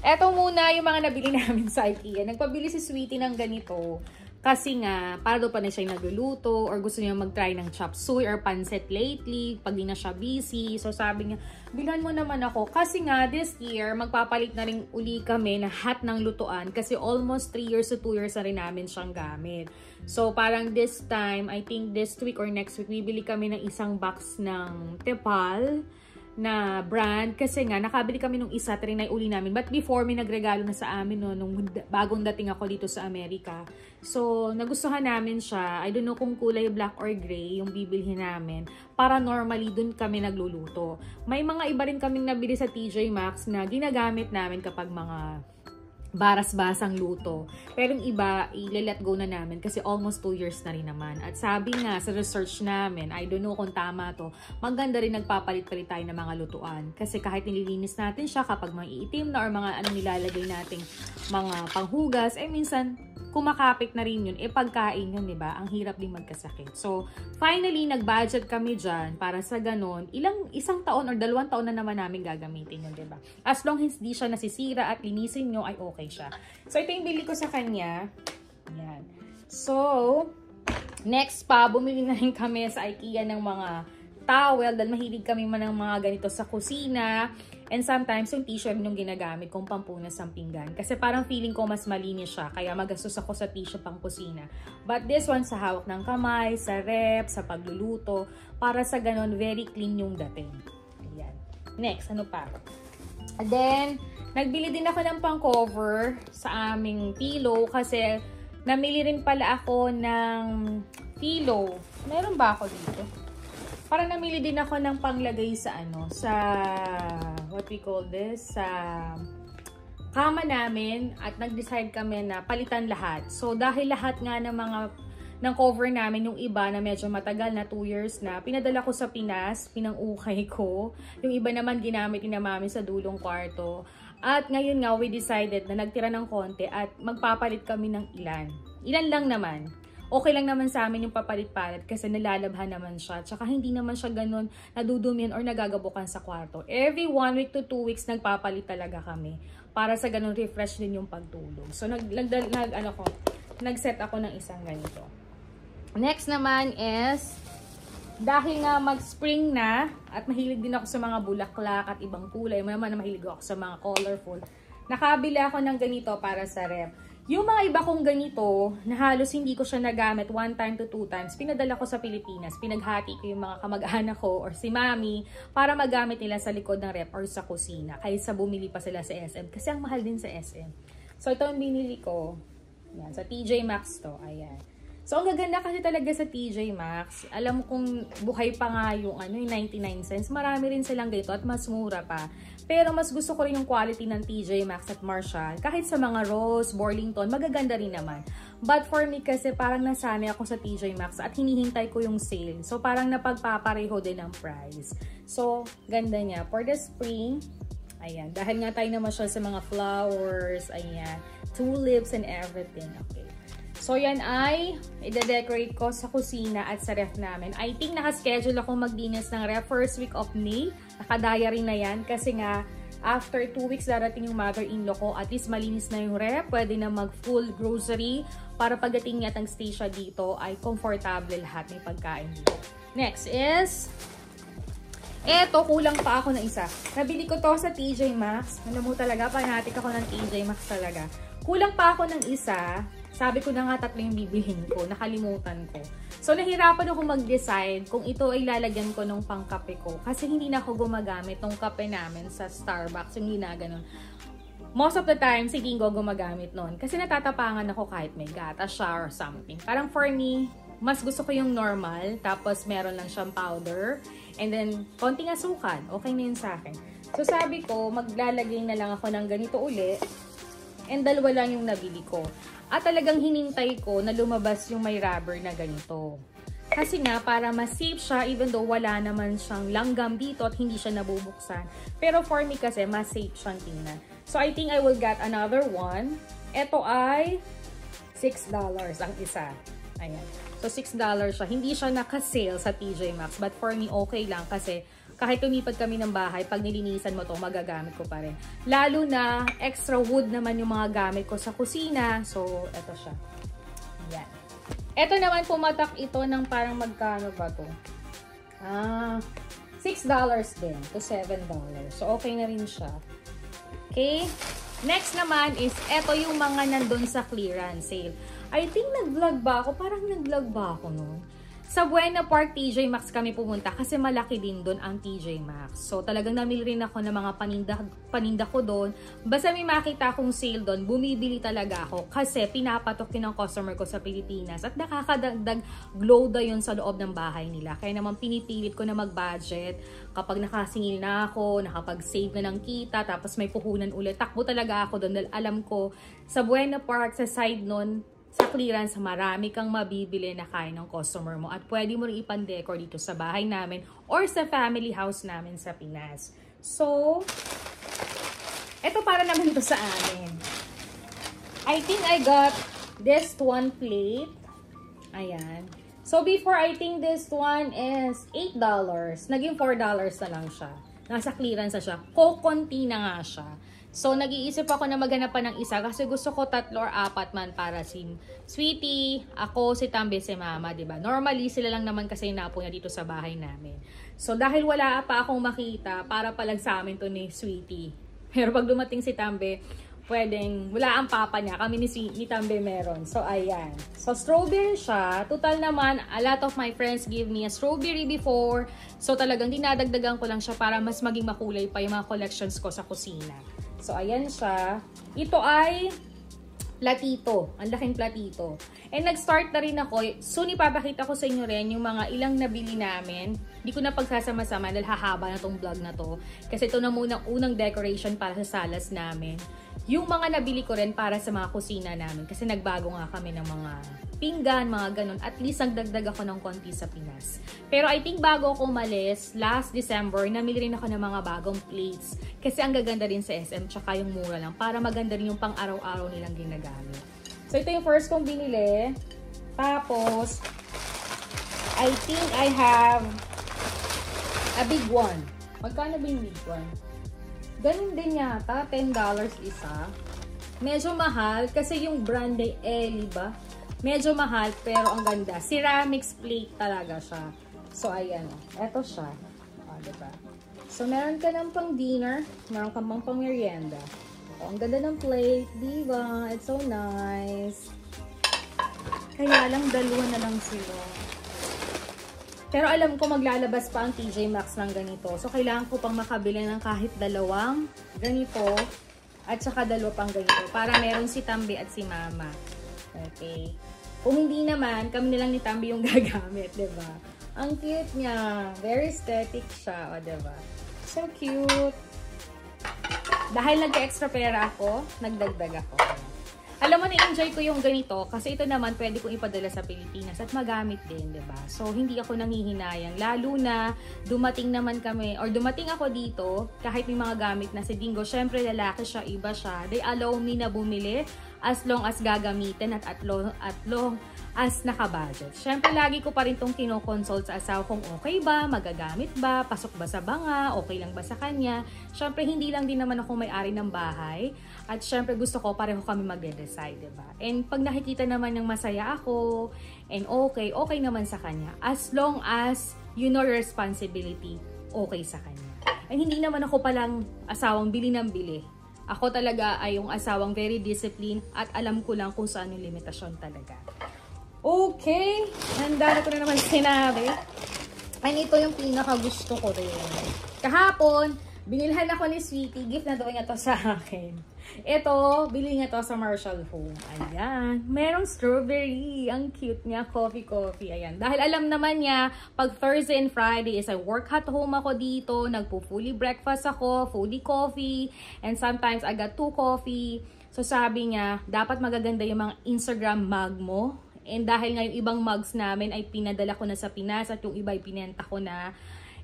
Eto muna yung mga nabili namin sa IKEA. Nagpabili si Sweetie ng ganito. Kasi nga, para doon pa na siya nagluluto or gusto niya mag-try ng chop suey or pancit lately pag di na siya busy. So sabi niya, bilhan mo naman ako. Kasi nga, this year, magpapalit na rin uli kami na hat ng lutuan kasi almost 3 years to 2 years na rin namin siyang gamit. So parang this time, I think this week or next week, bibili kami ng isang box ng tepal na brand kasi nga nakabili kami nung isa, trinay uli namin. But before, may nagregalo na sa amin no, nung bagong dating ako dito sa Amerika. So, nagustuhan namin siya. I don't know kung kulay black or gray yung bibilhin namin. Para normally, dun kami nagluluto. May mga iba rin kaming nabili sa TJ Maxx na ginagamit namin kapag mga baras-basang luto. Pero yung iba, i-let go na namin kasi almost 2 years na rin naman. At sabi nga sa research namin, I don't know kung tama to, maganda rin nagpapalit-palit tayo ng mga lutuan. Kasi kahit nililinis natin siya kapag maiitim na or mga ano nilalagay nating mga panghugas, minsan kumakapit na rin yun. Pagkain yun, diba? Ang hirap din magkasakit. So, finally, nag-budget kami dyan para sa ganun. Isang taon or 2 taon na naman namin gagamitin yun, diba? As long as di siya nasisira at linisin nyo, ay okay siya. So, ito yung bili ko sa kanya. Yan. So, next pa, bumili na rin kami sa IKEA ng mga towel dahil mahilig kami man ng mga ganito sa kusina. And sometimes, yung tissue yung ginagamit kong pampunas ng pinggan. Kasi parang feeling ko mas malinis siya. Kaya magastos ako sa tissue pang kusina. But this one, sa hawak ng kamay, sa rep, sa pagluluto. Para sa ganon, very clean yung dating. Ayan. Next, ano pa? And then, nagbili din ako ng pang-cover sa aming pillow. Kasi, namili rin pala ako ng pillow. Meron ba ako dito? Parang namili din ako ng panglagay sa ano, sa what we call this, sa kama namin at nag-decide kami na palitan lahat. So dahil lahat nga ng cover namin, yung iba na medyo matagal na 2 years na, pinadala ko sa Pinas, pinang-ukay ko. Yung iba naman ginamit ni mami sa dulong kwarto. At ngayon nga we decided na nagtira ng konti at magpapalit kami ng ilan. Ilan lang naman. Okay lang naman sa amin yung papalit-palit kasi nalalabhan naman siya. Tsaka hindi naman siya ganun nadudumian or nagagabukan sa kwarto. Every 1 week to 2 weeks nagpapalit talaga kami. Para sa ganun refresh din yung pagtulog. So nag-set ako ng isang ganito. Next naman is, dahil nga mag-spring na at mahilig din ako sa mga bulaklak at ibang kulay. Mayaman na mahilig ako sa mga colorful. Nakabili ako ng ganito para sa ref. Yung mga iba kong ganito, na halos hindi ko siya nagamit 1 time to 2 times, pinadala ko sa Pilipinas. Pinaghati ko yung mga kamag-anak ko or si mami para magamit nila sa likod ng rep or sa kusina. Kaysa bumili pa sila sa SM. Kasi ang mahal din sa SM. So, ito ang binili ko. Yan, sa TJ Maxx to. Ayan. So, ang gaganda kasi talaga sa TJ Maxx. Alam mo kung buhay pa nga yung, yung 99 cents. Marami rin silang ganito at mas mura pa. Pero mas gusto ko rin yung quality ng TJ Maxx at Marshall. Kahit sa mga Rose, Burlington, magaganda rin naman. But for me kasi parang nasanay ako sa TJ Maxx at hinihintay ko yung sale. So parang napagpapareho din ang price. So ganda niya. For the spring, ayan. Dahil nga tayo naman siya sa mga flowers, ayan. Tulips and everything. Okay. So yan ay i-decorate ko sa kusina at sa ref namin. I think naka-schedule ako maglinis ng ref first week of May. Naka-diary na yan kasi nga after 2 weeks darating yung mother-in-law ko. At least malinis na yung ref. Pwede na mag-full grocery para pagdating niya at ang stay siya dito ay komportable lahat ng pagkain dito. Next is, eto, kulang pa ako ng isa. Nabili ko to sa TJ Maxx. Alam mo talaga, panatik ako ng TJ Maxx talaga. Kulang pa ako ng isa. Sabi ko na nga 3 yung bibilhin ko. Nakalimutan ko. So, nahirapan ako mag-decide kung ito ay lalagyan ko ng pangkape ko. Kasi hindi na ako gumagamit ng kape namin sa Starbucks. Yung ginaganon. Most of the time, hindi ko gumagamit nun. Kasi natatapangan ako kahit may gata siya or something. Parang for me, mas gusto ko yung normal. Tapos, meron lang siyang powder. And then, konting asukal. Okay na yun sa akin. So, sabi ko, maglalagay na lang ako ng ganito uli. And 2 lang yung nabili ko. At talagang hinintay ko na lumabas yung may rubber na ganito. Kasi nga, para mas safe siya, even though wala naman siyang langgam dito at hindi siya nabubuksan. Pero for me kasi, mas safe siyang tingnan. So, I think I will get another one. Ito ay $6 ang isa. Ayan. So, $6 siya. Hindi siya naka-sale sa TJ Maxx. But for me, okay lang kasi kahit lumipat kami ng bahay, pag nilinisan mo to, magagamit ko pa rin. Lalo na, extra wood naman yung mga gamit ko sa kusina. So, eto siya. Yan. Eto naman, pumatak ito ng parang magkano ba to? $6 din to $7. So, okay na rin siya. Okay? Next naman is, eto yung mga nandun sa clearance sale. I think nag-vlog ba ako? Parang nag-vlog ba ako nun? Sa Buena Park TJ Maxx kami pumunta kasi malaki din doon ang TJ Maxx. So talagang namili rin ako ng mga paninda ko doon. Basta may makita akong sale doon, bumibili talaga ako kasi pinapatok yun ng customer ko sa Pilipinas at nakakadagdag glow da yun sa loob ng bahay nila. Kaya naman pinipilit ko na mag-budget kapag nakasingil na ako, nakapag-save na ng kita, tapos may puhunan ulit. Takbo talaga ako doon dahil alam ko sa Buena Park, sa side nun, sa clearance, marami kang mabibili na kaya ng customer mo at pwede mo rin ipan-decor dito sa bahay namin or sa family house namin sa Pinas. So, eto para naman ito sa amin. I think I got this one plate. Ayan. So, before I think this one is $8. Naging $4 na lang siya. Nasa clearance na siya. Kokonti na nga siya. So, nag-iisip ako na maghanap pa ng isa kasi gusto ko 3 or 4 man para si Sweetie, ako, si Tambe, si Mama, diba? Normally, sila lang naman kasi napo niya dito sa bahay namin. So, dahil wala pa akong makita, para palang sa amin to ni Sweetie. Pero pag dumating si Tambe, pwedeng, wala ang papa niya, kami ni Tambe meron. So, ayan. So, strawberry siya. Total naman, a lot of my friends give me a strawberry before. So, talagang dinadagdagan ko lang siya para mas maging makulay pa yung mga collections ko sa kusina. So, ayan siya. Ito ay platito. Ang laking platito. And nag-start na rin ako. Soon, ipapakita ko sa inyo rin yung mga ilang nabili namin. Hindi ko na pagsasama-sama dahil hahaba na tong vlog na to. Kasi ito na muna unang decoration para sa salas namin. Yung mga nabili ko rin para sa mga kusina namin. Kasi nagbago nga kami ng mga pinggan, mga ganun. At least nagdagdag ako ng konti sa Pinas. Pero I think bago ako umalis, last December, namili rin ako ng mga bagong plates. Kasi ang gaganda rin sa SM, tsaka yung mura lang. Para maganda rin yung pang araw-araw nilang ginagamit. So ito yung first kong binili. Tapos, I think I have a big one. Magkano ba yung big one? Ganun din yata, $10 isa. Medyo mahal kasi yung brand ay Ellie ba? Medyo mahal pero ang ganda. Ceramics plate talaga siya. So ayan, eto siya. O, diba? So meron ka ng pang dinner, meron ka pang merienda. O, ang ganda ng plate, diba? It's so nice. Kaya lang dalawa na lang sila. Pero alam ko maglalabas pa ang TJ Maxx ng ganito. So, kailangan ko pang makabili ng kahit dalawang ganito at saka dalawa pang ganito para meron si Tambi at si Mama. Okay. Kung hindi naman, kami nilang ni Tambi yung gagamit, diba? Ang cute niya. Very aesthetic siya, o diba? So cute. Dahil nag-extra pera ako, nagdagdag ako. Alam mo, na-enjoy ko yung ganito kasi ito naman pwede kong ipadala sa Pilipinas at magamit din, diba? So, hindi ako nanghihinayang. Lalo na, dumating naman kami, or dumating ako dito, kahit may mga gamit na si Dingo, syempre lalaki siya, iba siya. They allow me na bumili as long as gagamitin at long as nakabudget. Syempre, lagi ko pa rin itong kinoconsult sa asawa kung okay ba, magagamit ba, pasok ba sa banga, okay lang ba sa kanya. Syempre, hindi lang din naman ako may-ari ng bahay. At syempre, gusto ko pareho kami magde-decide, diba? And pag nakikita naman ng masaya ako, and okay naman sa kanya. As long as you know your responsibility, okay sa kanya. And hindi naman ako palang asawang bili ng bili. Ako talaga ay yung asawang very disciplined at alam ko lang kung saan yung limitasyon talaga. Okay, handa na ko na naman sinabi. And ito yung pinaka-gusto ko rin. Kahapon, binilhan ako ni Sweetie. Gift na daw niya to sa akin. Ito, bili niya to sa Marshall Home. Ayan, merong strawberry. Ang cute niya, coffee. Ayan, dahil alam naman niya, pag Thursday and Friday is I work at home ako dito. Nagpo-fully breakfast ako, fully coffee. And sometimes I got 2 coffee. So sabi niya, dapat magaganda yung mga Instagram mug mo. And dahil nga yung ibang mugs namin ay pinadala ko na sa Pinas at yung iba ay pinenta ko na,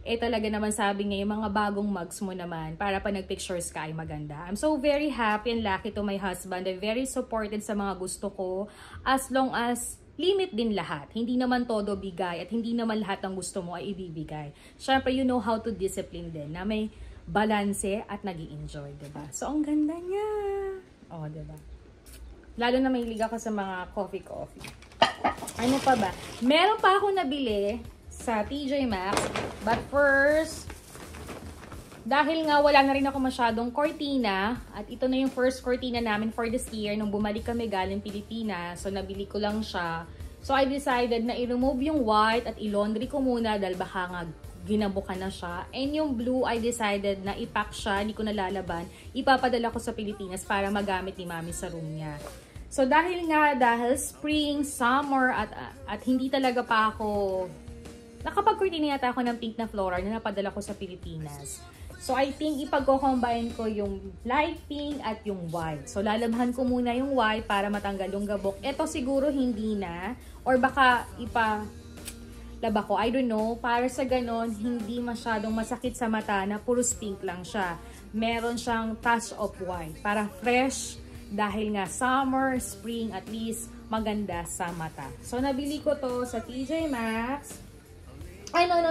talaga naman sabi niya yung mga bagong mugs mo naman para pa nagpictures ka ay maganda. I'm so very happy and lucky to my husband. I'm very supported sa mga gusto ko as long as limit din lahat. Hindi naman todo bigay at hindi naman lahat ng gusto mo ay ibibigay. Syempre, you know how to discipline din na may balanse at nag-i-enjoy, diba? So, ang ganda niya. Oh, diba? Lalo na may liga ka sa mga coffee. Ano pa ba? Meron pa ako nabili sa TJ Maxx. But first, dahil nga wala na rin ako masyadong cortina, at ito na yung first cortina namin for this year, nung bumalik kami galing Pilipinas, so nabili ko lang siya. So, I decided na i-remove yung white at i-laundry ko muna dahil baka nga ginabukan na siya. And yung blue, I decided na i-pack siya, hindi ko nalalaban. Ipapadala ko sa Pilipinas para magamit ni Mami sa room niya. So, dahil spring, summer, at hindi talaga pa ako, nakapag-coordinate yata ako ng pink na floral na napadala ko sa Pilipinas. So, I think ipag-combine ko yung light pink at yung white. So, lalabhan ko muna yung white para matanggal yung gabok. Ito siguro hindi na. Or baka laba ko. I don't know. Para sa ganon, hindi masyadong masakit sa mata na puros pink lang siya. Meron siyang touch of white. Para fresh. Dahil nga summer, spring, at least maganda sa mata. So, nabili ko to sa TJ Maxx. Ay, no.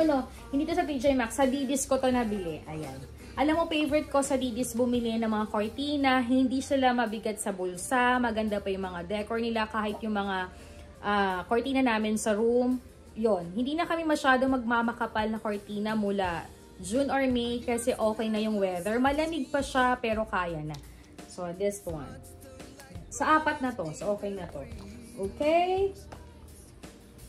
Hindi to sa TJ Maxx. Sa Didis ko to nabili. Ayan. Alam mo, favorite ko sa Didis bumili ng mga cortina. Hindi sila mabigat sa bulsa. Maganda pa yung mga decor nila. Kahit yung mga cortina namin sa room. Yon. Hindi na kami masyado magmamakapal na cortina mula June or May kasi okay na yung weather. Malamig pa siya pero kaya na. So, this one. Sa 4 na to. So, okay na to. Okay?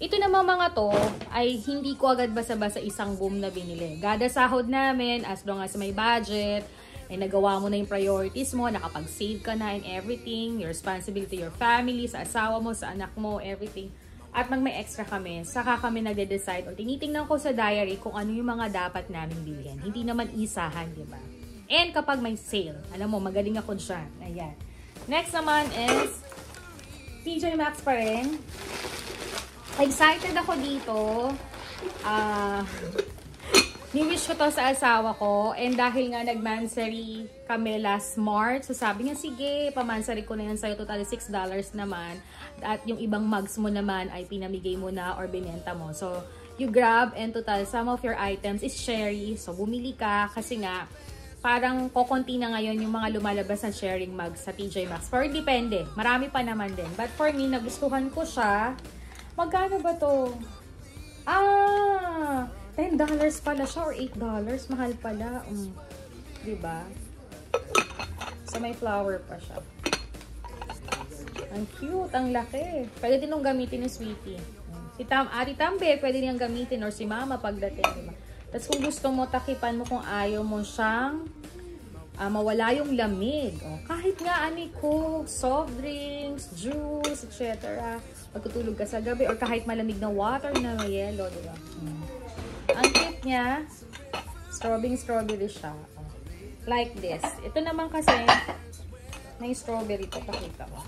Ito naman mga to, ay hindi ko agad basa-basa isang boom na binili. Gada sahod namin, as long as may budget, ay nagawa mo na yung priorities mo, nakapag-save ka na and everything, your responsibility to your family, sa asawa mo, sa anak mo, everything. At may extra kami, saka kami nagde-decide o tinitingnan ko sa diary kung ano yung mga dapat namin bilhin. Hindi naman isahan, di ba? And kapag may sale, alam mo, magaling ako dyan. Ayan. Next naman is TJ Maxx pa rin. Excited ako dito. Ni-wish ko to sa asawa ko. And dahil nga nag-mansary kami last March, so sabi niya, sige, pamansary ko na yan sa'yo. Total $6 naman. At yung ibang mugs mo naman ay pinamigay mo na or binenta mo. So, you grab and total some of your items is Sherry. So, bumili ka kasi nga, parang kokonti na ngayon yung mga lumalabas na sharing mugs sa TJ Maxx. Pero depende. Marami pa naman din. But for me, nagustuhan ko siya. Magkano ba to? $10 pala siya or $8. Mahal pala. Diba? So, may flower pa siya. Ang cute. Ang laki. Pwede din nung gamitin ni Sweetie. Si Ate Tambe, pwede niyang gamitin or si Mama pagdating. Diba? Tapos kung gusto mo, takipan mo kung ayaw mo siyang mawala yung lamig. Kahit nga ko, soft drinks, juice, etc. Pagtutulog ka sa gabi or kahit malamig na water na may yellow, diba? Ang cute niya, strawberry siya. Like this. Ito naman kasi, may strawberry to, pakita ko.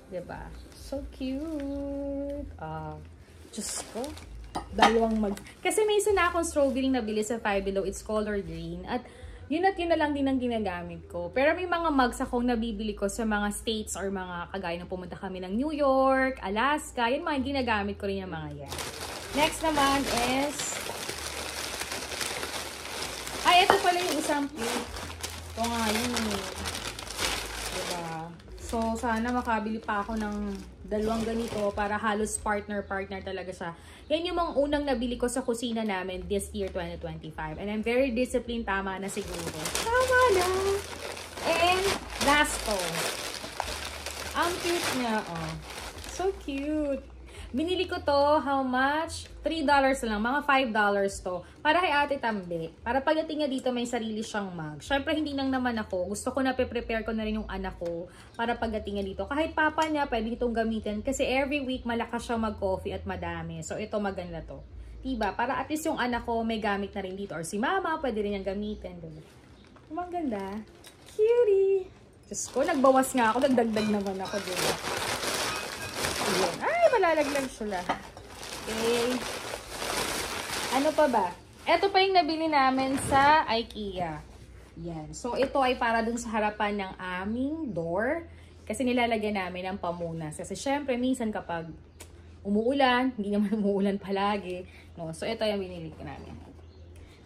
Diba? So cute. Diyos ko. Dalawang kasi may isa na akong strawberry na bili sa Five Below. It's color green. At yun na lang din ang ginagamit ko. Pero may mga mugs akong nabibili ko sa mga states or mga kagaya ng pumunta kami ng New York, Alaska. Yan mga ginagamit ko rin yung mga yan. Next naman is ito pala yung isang plate. Ito nga yun. Diba? So, sana makabili pa ako ng dalawang ganito para halos partner talaga siya. Yan yung mga unang nabili ko sa kusina namin this year 2025. And I'm very disciplined. Tama na siguro. Tama na. And last to. Ang cute niya. So cute. Binili ko to, how much? $3 lang, mga $5 to. Para kay Ate Tambe. Para pagdating niya dito, may sarili siyang mug. Syempre, hindi lang naman ako. Gusto ko na prepare ko na rin yung anak ko para pagdating niya dito. Kahit papa niya, pwede itong gamitin. Kasi every week, malakas siya mag-coffee at madami. So, ito maganda to. Diba? Para at least yung anak ko may gamit na rin dito. Or si mama, pwede rin niyang gamitin. Diba? Maganda. Cutie! Diyos ko, nagbawas nga ako. Nagdagdag naman ako. Diba? Ayan. Ay, malalaglag sila. Okay. Ano pa ba? Ito pa yung nabili namin sa IKEA. Yan. So, ito ay para dun sa harapan ng aming door. Kasi nilalagyan namin ng pamunas. Kasi syempre, minsan kapag umuulan, hindi naman umuulan palagi. No? So, ito yung binili ko namin.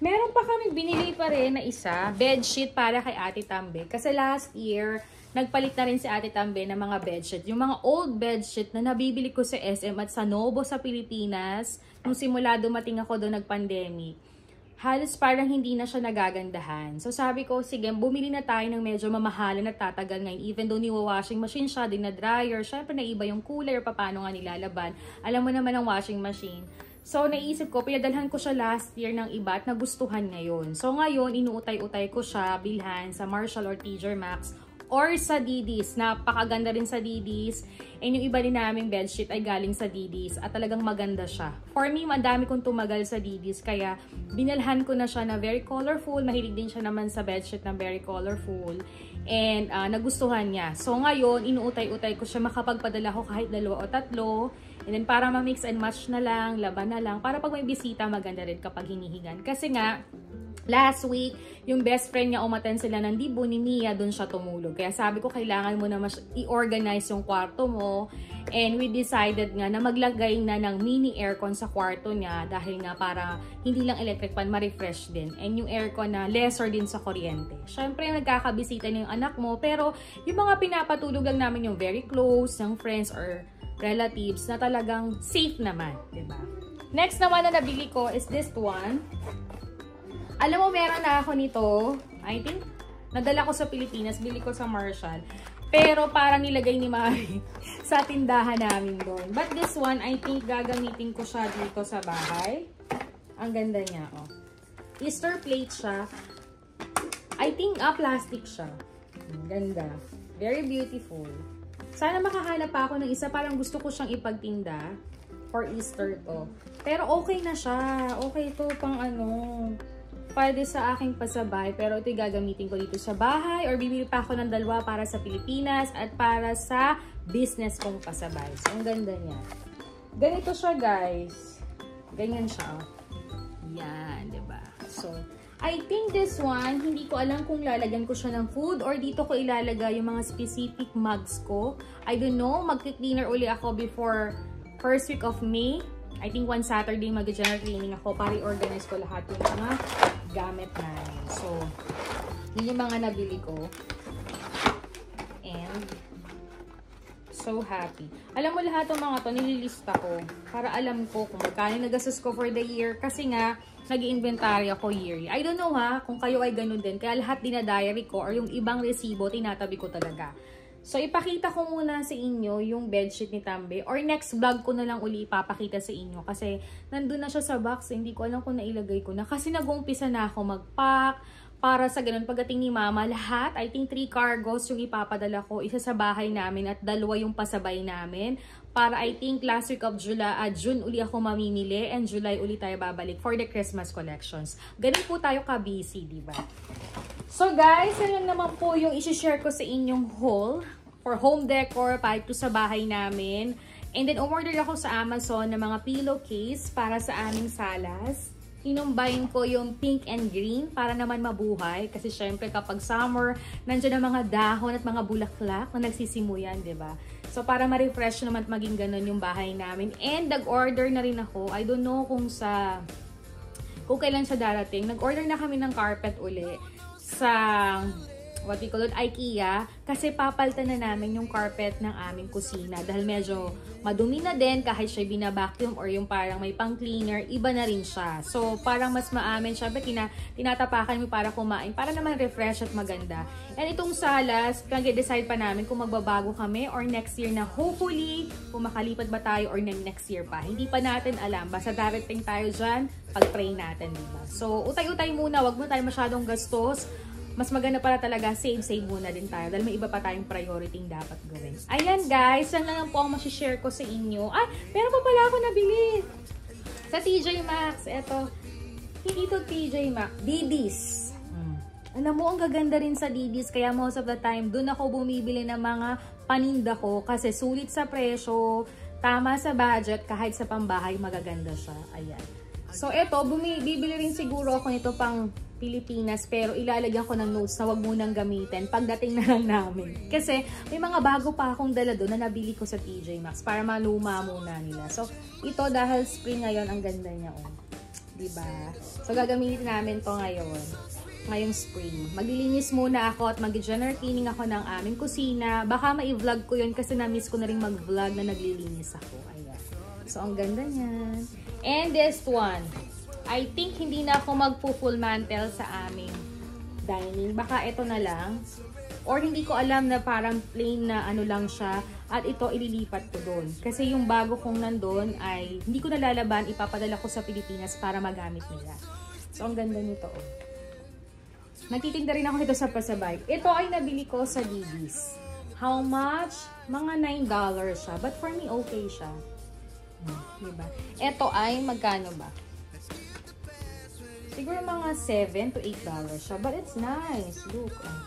Meron pa kami binili pa rin na isa, bedsheet para kay Ate Tambe. Kasi last year, nagpalit na rin si Ate Tambe ng mga bedsheet. Yung mga old bedsheet na nabibili ko sa SM at sa Nobo sa Pilipinas, nung simula dumating ako doon nag-pandemic. halos parang hindi na siya nagagandahan. So sabi ko, sige, bumili na tayo ng medyo mamahalan at tatagal ngayon. Even though niwa-washing machine siya, din na dryer, syempre naiba yung cooler, paano nga nilalaban. Alam mo naman ang washing machine. So naisip ko, pinadalhan ko siya last year ng iba at nagustuhan ngayon. So ngayon, inuutay-utay ko siya bilhan sa Marshall or TJ Maxx or sa Didis. Napakaganda rin sa Didis. And yung iba din naming bedsheet ay galing sa Didis. At talagang maganda siya. For me, madami kong tumagal sa Didis. Kaya binalhan ko na siya na very colorful. Mahilig din siya naman sa bedsheet na very colorful. And nagustuhan niya. So ngayon, inuutay-utay ko siya. Makapagpadala ko kahit 2 o 3. And then para ma-mix and match na lang, laban na lang. Para pag may bisita, maganda rin kapag hinihigan. Kasi nga, last week, yung best friend niya, umaten sila ng Dibu ni Mia, doon siya tumulog. Kaya sabi ko, kailangan mo na i-organize yung kwarto mo. And we decided nga na maglagay na ng mini aircon sa kwarto niya dahil nga para hindi lang electric fan, ma-refresh din. And yung aircon na lesser din sa kuryente. Syempre, nagkakabisita na yung anak mo. Pero yung mga pinapatulog lang namin yung very close, yung friends or relatives na talagang safe naman. Diba? Next naman na nabili ko is this one. Alam mo, meron na ako nito. I think, nadala ko sa Pilipinas. Bili ko sa Marshall. Pero parang nilagay ni Mari sa tindahan namin doon. But this one, I think gagamitin ko siya dito sa bahay. Ang ganda niya, oh. Easter plate siya. I think, plastic siya. Ang ganda. Very beautiful. Sana makahanap pa ako ng isa. Parang gusto ko siyang ipagtinda for Easter to. Pero okay na siya. Okay to pang pwede sa aking pasabay, pero ito gagamitin ko dito sa bahay or bibili pa ako ng 2 para sa Pilipinas at para sa business kong pasabay. So, ang ganda niya. Ganito siya, guys. Ganyan siya. Yan, diba? So, I think this one, hindi ko alam kung lalagyan ko siya ng food or dito ko ilalagay yung mga specific mugs ko. I don't know. Mag-cleaner uli ako before first week of May. I think one Saturday mag-general cleaning ako para i-organize ko lahat yung mga gamit namin. So, yun yung mga nabili ko. And, so happy. Alam mo lahat ng mga to, nililista ko para alam ko kung magkano nagastos ko for the year. Kasi nga, nag-inventory ako yearly. I don't know kung kayo ay ganun din. Kaya lahat dinadiary ko or yung ibang resibo, tinatabi ko talaga. So, ipakita ko muna sa inyo yung bedsheet ni Tambe. Or next vlog ko na lang uli ipapakita sa inyo. Kasi, nandun na siya sa box. Hindi ko alam kung nailagay ko na. Kasi nag-uumpisa na ako mag-pack. Para sa ganun, pagdating ni Mama, lahat, I think 3 cargos yung ipapadala ko. Isa sa bahay namin at 2 yung pasabay namin. Para I think last week of June uli ako mamimili. And July uli tayo babalik for the Christmas collections. Ganun po tayo ka-busy, diba? So guys, yan naman po yung isi-share ko sa inyong haul for home decor para ito sa bahay namin. And then umorder ako sa Amazon ng mga pillowcase para sa aming salas. Inumbayin ko yung pink and green para naman mabuhay. Kasi syempre kapag summer, nandiyan ang mga dahon at mga bulaklak na nagsisimuyan, diba? So para ma-refresh naman at maging ganun yung bahay namin. And nag-order na rin ako. I don't know kung kailan siya darating. Nag-order na kami ng carpet uli sa what we call it, IKEA, kasi papalitan na namin yung carpet ng aming kusina dahil medyo madumi na din kahit siya bina-vacuum or yung parang may pang-cleaner, iba na rin siya. So, parang mas maamin siya, tinatapakan mo para kumain, para naman refresh at maganda. And itong salas, nag-decide pa namin kung magbabago kami or next year na hopefully, kung makalipat ba tayo or next year pa. Hindi pa natin alam, basta darating tayo dyan, pag-pray natin, diba? So, utay-utay muna, wag mo tayo masyadong gastos. Mas maganda para talaga, save muna din tayo. Dahil may iba pa tayong priority dapat gawin. Ayan guys, yan lang po ang masishare ko sa inyo. Meron pa pala ako nabili. Sa TJ Maxx, eto. Hindi to TJ Maxx, Didis. Alam mo, ang gaganda rin sa Didis. Kaya most of the time, dun ako bumibili ng mga paninda ko. Kasi sulit sa presyo, tama sa budget, kahit sa pambahay, magaganda siya. Ayan. So eto, bibili rin siguro ako nito pang Pilipinas, pero ilalagyan ko ng notes na wag munang gamitin pagdating na lang namin. Kasi may mga bago pa akong dala doon na nabili ko sa TJ Maxx para maluma muna nila. So, ito dahil spring ngayon, ang ganda niya. Diba? So, gagamitin namin to ngayong spring. Maglilinis muna ako at mag-general cleaning ako ng aming kusina. Baka ma-vlog ko yun kasi na-miss ko na rin mag-vlog na naglilinis ako. Ayan. So, ang ganda niyan. And this one. I think hindi na ako magpo-full mantle sa aming dining. Baka ito na lang. Or hindi ko alam na parang plain na ano lang siya. At ito ililipat ko doon. Kasi yung bago kong nandun ay hindi ko nalalaban. Ipapadala ko sa Pilipinas para magamit nila. So ang ganda nito. Oh. Nagtitinda rin ako nito sa pasabay. Ito ay nabili ko sa Didis. How much? Mga $9 siya. But for me, okay siya. Diba? Ito ay magkano ba? Siguro mga $7 to $8 siya. But it's nice. Look. Oh.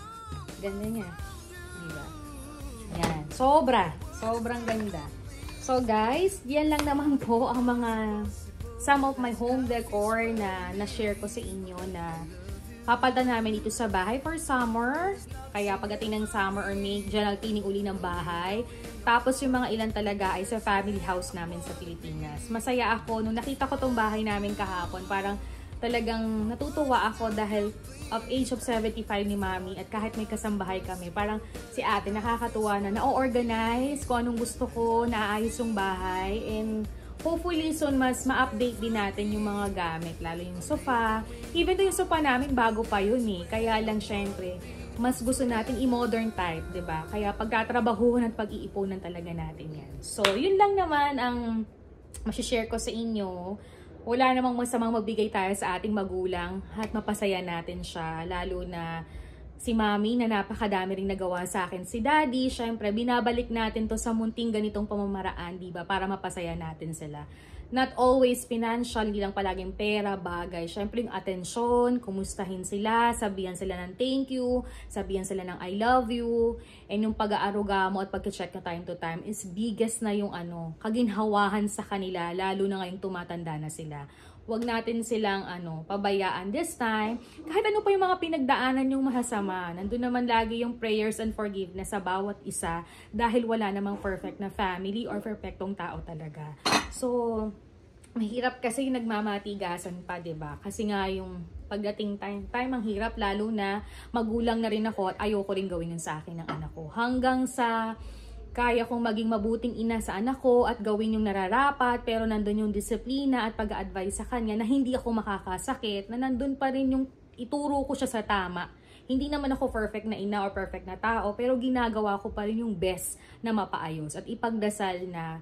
Ganda niya. Diba? Yan. Sobra. Sobrang ganda. So guys, yan lang naman po ang mga some of my home decor na na-share ko sa inyo na papadala namin dito sa bahay for summer. Kaya pagdating ng summer or May, dyan ang tining uli ng bahay. Tapos yung mga ilan talaga ay sa family house namin sa Pilipinas. Masaya ako. Nung nakita ko tong bahay namin kahapon, parang talagang natutuwa ako dahil of age of 75 ni Mami at kahit may kasambahay kami, parang si ate nakakatuwa na na-organize kung anong gusto ko, naayos yung bahay, and hopefully soon mas ma-update din natin yung mga gamit, lalo yung sofa. Even though yung sofa namin bago pa yun eh, kaya lang syempre mas gusto natin i-modern type, 'di ba? Kaya pagtatrabahuhan at pag-iipunan talaga natin yan. So yun lang naman ang ma-share ko sa inyo. Wala namang masamang magbigay tayo sa ating magulang at mapasaya natin siya. Lalo na si Mami na napakadami ring nagawa sa akin. Si Daddy, syempre, binabalik natin to sa munting ganitong pamamaraan, diba? Para mapasaya natin sila. Not always financial, hindi lang palaging pera, bagay. Syempre yung atensyon, kumustahin sila, sabihan sila ng thank you, sabihan sila ng I love you, and yung pag-aaruga mo at pag-check na time to time is biggest na yung kaginhawahan sa kanila, lalo na ngayong tumatanda na sila. Huwag natin silang pabayaan this time. Kahit ano pa yung mga pinagdaanan yung masasama, nandun naman lagi yung prayers and forgiveness sa bawat isa dahil wala namang perfect na family or perfectong tao talaga. So, mahirap kasi yung nagmamatigasan pa, 'di ba? Kasi nga yung pagdating time ang hirap, lalo na magulang na rin ako at ayoko rin gawin yun sa akin ng anak ko. Hanggang sa kaya kong maging mabuting ina sa anak ko at gawin yung nararapat, pero nandun yung disiplina at pag-a-advise sa kanya na hindi ako makakasakit, na nandun pa rin yung ituro ko siya sa tama. Hindi naman ako perfect na ina or perfect na tao, pero ginagawa ko pa rin yung best na mapaayos at ipagdasal na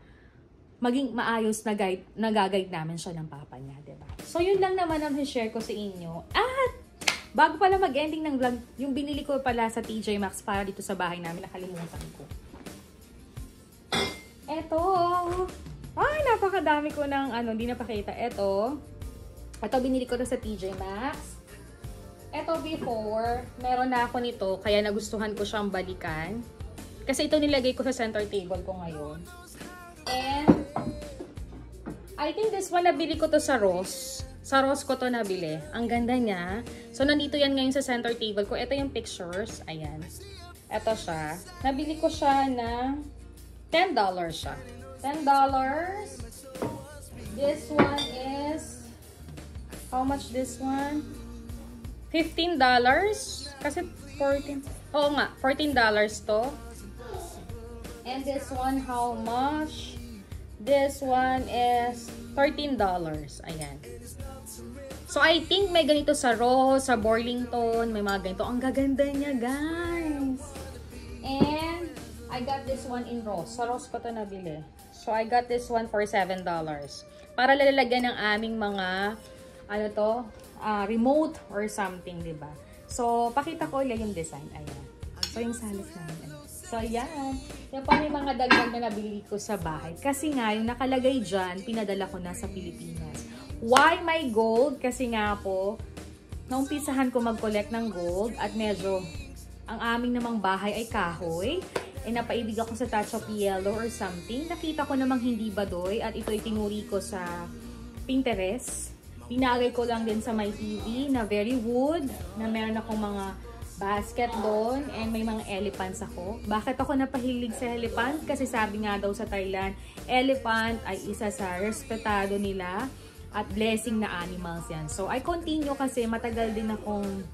maging maayos na nag-guide namin siya ng papa niya, diba? So yun lang naman ang share ko sa inyo. At bago pala mag-ending ng vlog, yung binili ko pala sa TJ Maxx para dito sa bahay namin, nakalimutan ko. Eto. Ay, napakadami ko ng hindi napakita. Eto binili ko na sa TJ Maxx. Eto before, meron na ako nito, kaya nagustuhan ko siyang balikan. Kasi ito nilagay ko sa center table ko ngayon. And I think this one nabili ko to sa Ross. Sa Ross ko to nabili. Ang ganda niya. So nandito yan ngayon sa center table ko. Ito yung pictures. Ayan. Ito siya. Nabili ko siya ng $10 siya. $10. This one is how much this one? $15. Kasi 14. Oo nga, $14 to. And this one, how much? This one is $13. Ayan. So, I think may ganito sa Ross, sa Burlington, may mga ganito. Ang gaganda niya, guys. And I got this one in Ross. Sa Ross ko to nabili. So, I got this one for $7. Para lalagyan ng aming mga, remote or something, diba? So, pakita ko lang yung design. Ayan. So, yung salis namin. So, ayan. Yan pa may mga dagdag na nabili ko sa bahay. Kasi nga, yung nakalagay dyan, pinadala ko na sa Pilipinas. Why my gold? Kasi nga po, naumpisahan ko mag-collect ng gold at medyo ang aming namang bahay ay kahoy. Napaibig ako sa touch of yellow or something. Nakita ko namang hindi badoy at ito itinuri ko sa Pinterest. Pinagay ko lang din sa my TV na very wood, na meron akong mga basket doon and may mga elephants ako. Bakit ako napahilig sa elephant? Kasi sabi nga daw sa Thailand, elephant ay isa sa respetado nila at blessing na animals yan. So I continue kasi matagal din akong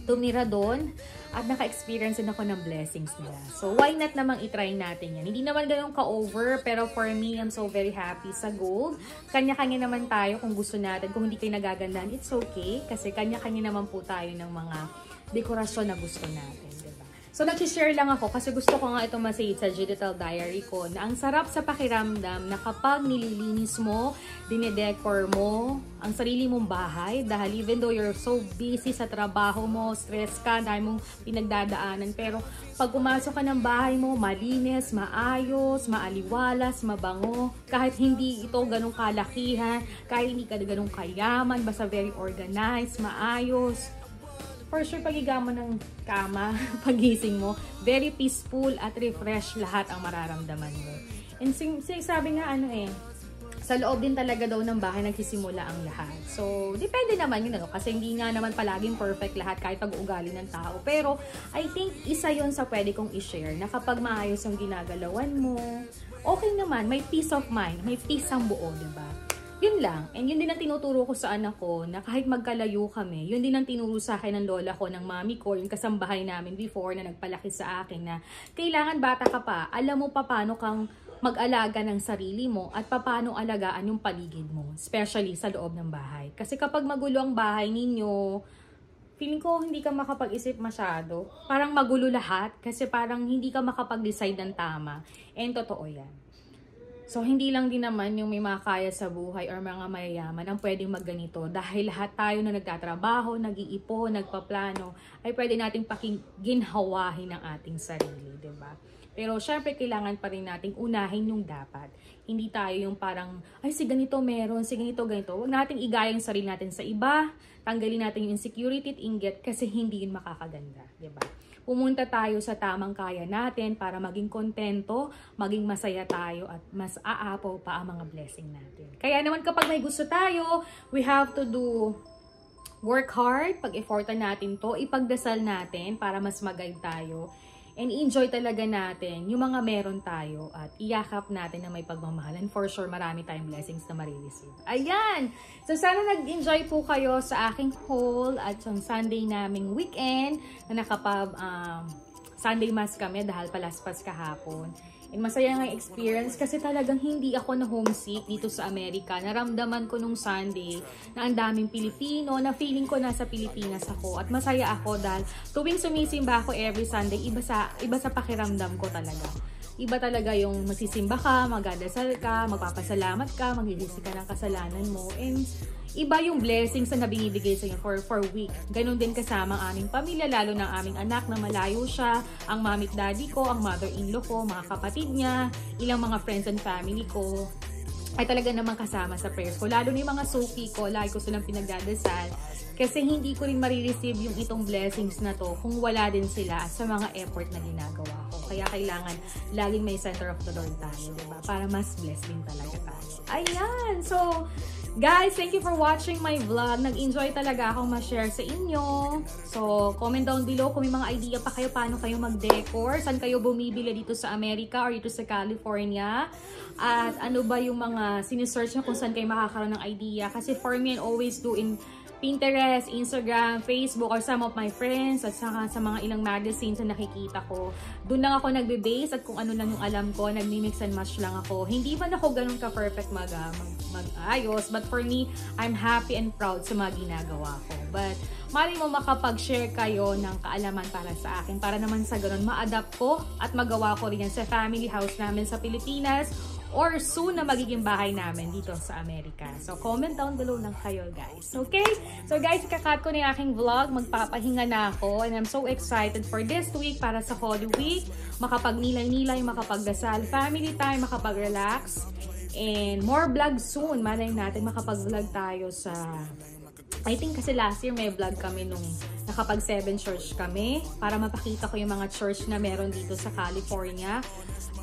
tumira doon at naka-experience din ako ng blessings nila. So, why not namang itry natin yan? Hindi naman ganun ka-over, pero for me, I'm so very happy sa gold. Kanya-kanya naman tayo kung gusto natin. Kung hindi kayo nagagandahan, it's okay. Kasi kanya-kanya naman po tayo ng mga dekorasyon na gusto natin. So, nag-share lang ako kasi gusto ko nga itong masay sa digital diary ko na ang sarap sa pakiramdam na kapag nililinis mo, dinedecor mo ang sarili mong bahay dahil even though you're so busy sa trabaho mo, stress ka, dahil mong pinagdadaanan, pero pag pumasok ka ng bahay mo, malinis, maayos, maaliwalas, mabango, kahit hindi ito ganong kalakihan, kahit hindi ka ganong kayaman, basta very organized, maayos. For sure, pagiga mo ng kama, pagising mo, very peaceful at refresh lahat ang mararamdaman mo. And sabi nga sa loob din talaga daw ng bahay nagsisimula ang lahat. So, depende naman yun, kasi hindi nga naman palaging perfect lahat kahit pag-uugali ng tao. Pero, I think isa yun sa pwede kong i-share na kapag maayos yung ginagalawan mo, okay naman, may peace of mind, may peace ang buo, diba? Yun lang. And yun din ang tinuturo ko sa anak ko na kahit magkalayo kami, yun din ang tinuro sa akin ng lola ko, ng mami ko, yung kasambahay namin before na nagpalaki sa akin na kailangan bata ka pa, alam mo pa paano kang mag-alaga ng sarili mo at paano alagaan yung paligid mo, especially sa loob ng bahay. Kasi kapag magulo ang bahay ninyo, feeling ko hindi ka makapag-isip masyado. Parang magulo lahat kasi parang hindi ka makapag-decide ng tama. And totoo yan. So, hindi lang din naman yung may makakaya sa buhay or mga mayayaman ang pwedeng magganito dahil lahat tayo na nagtatrabaho, nag-iipon, nagpaplano, ay pwede nating ginhawahin ang ating sarili, diba? Pero, syempre, kailangan pa rin nating unahin yung dapat. Hindi tayo yung parang, ay, si ganito meron, si ganito, ganito. Huwag nating igaya yung sarili natin sa iba, tanggalin natin yung insecurity at inggit kasi hindi yun makakaganda, diba? Pumunta tayo sa tamang kaya natin para maging kontento, maging masaya tayo at mas aapaw pa ang mga blessing natin. Kaya naman kapag may gusto tayo, we have to work hard, pag-effortan natin to, ipagdasal natin para mas mag-guide tayo. And enjoy talaga natin yung mga meron tayo at iyakap natin na may pagmamahal. And for sure, marami tayong blessings na marireceive. Ayan! So, sana nag-enjoy po kayo sa aking haul at sa Sunday naming weekend na Sunday mass kami dahil palaspas kahapon. And masaya nga experience kasi talagang hindi ako na homesick dito sa Amerika. Naramdaman ko nung Sunday na ang daming Pilipino, na feeling ko nasa Pilipinas ako. At masaya ako dahil tuwing sumisimba ako every Sunday, iba sa pakiramdam ko talaga. Iba talaga yung magsisimba ka, magdadasal ka, magpapasalamat ka, maghihisi ka ng kasalanan mo. And iba yung blessings na binibigay sa inyo for week. Ganon din kasama ang aming pamilya, lalo ng aming anak na malayo siya, ang mami at daddy ko, ang mother-in-law ko, mga kapatid niya, ilang mga friends and family ko, ay talaga naman kasama sa prayers ko. Lalo na yung mga suki ko, lagi ko silang pinagdadasal. Kasi hindi ko rin marireceive yung itong blessings na to kung wala din sila sa mga effort na ginagawa ko. Kaya kailangan laging may center of the Lord tayo, diba? Para mas blessed din talaga tayo. Ayan! So, guys, thank you for watching my vlog. Nag-enjoy talaga akong ma-share sa inyo. So, comment down below kung may mga idea pa kayo paano kayo mag-decor, saan kayo bumibili dito sa Amerika or dito sa California. At ano ba yung mga sinesearch nyo kung saan kayo makakaroon ng idea. Kasi for me, I always do in Pinterest, Instagram, Facebook, or some of my friends, at saka sa mga ilang magazines na nakikita ko. Doon lang ako nagbe-base at kung ano lang yung alam ko, nagmi-mix and match lang ako. Hindi man ako ganun ka-perfect mag-ayos, but for me, I'm happy and proud sa mga ginagawa ko. But mali mo makapag-share kayo ng kaalaman para sa akin, para naman sa ganun ma-adapt ko at magawa ko rin yan sa family house namin sa Pilipinas, or soon na magiging bahay namin dito sa Amerika. So, comment down below lang kayo, guys. Okay? So, guys, ikakat ko na yung aking vlog. Magpapahinga na ako. And I'm so excited for this week para sa Holy Week. Makapag-nilay-nilay, makapagdasal, family time, makapag-relax. And more vlogs soon. Malay natin makapag-vlog tayo sa... I think kasi last year may vlog kami nung nakapag 7 church kami para mapakita ko yung mga church na meron dito sa California.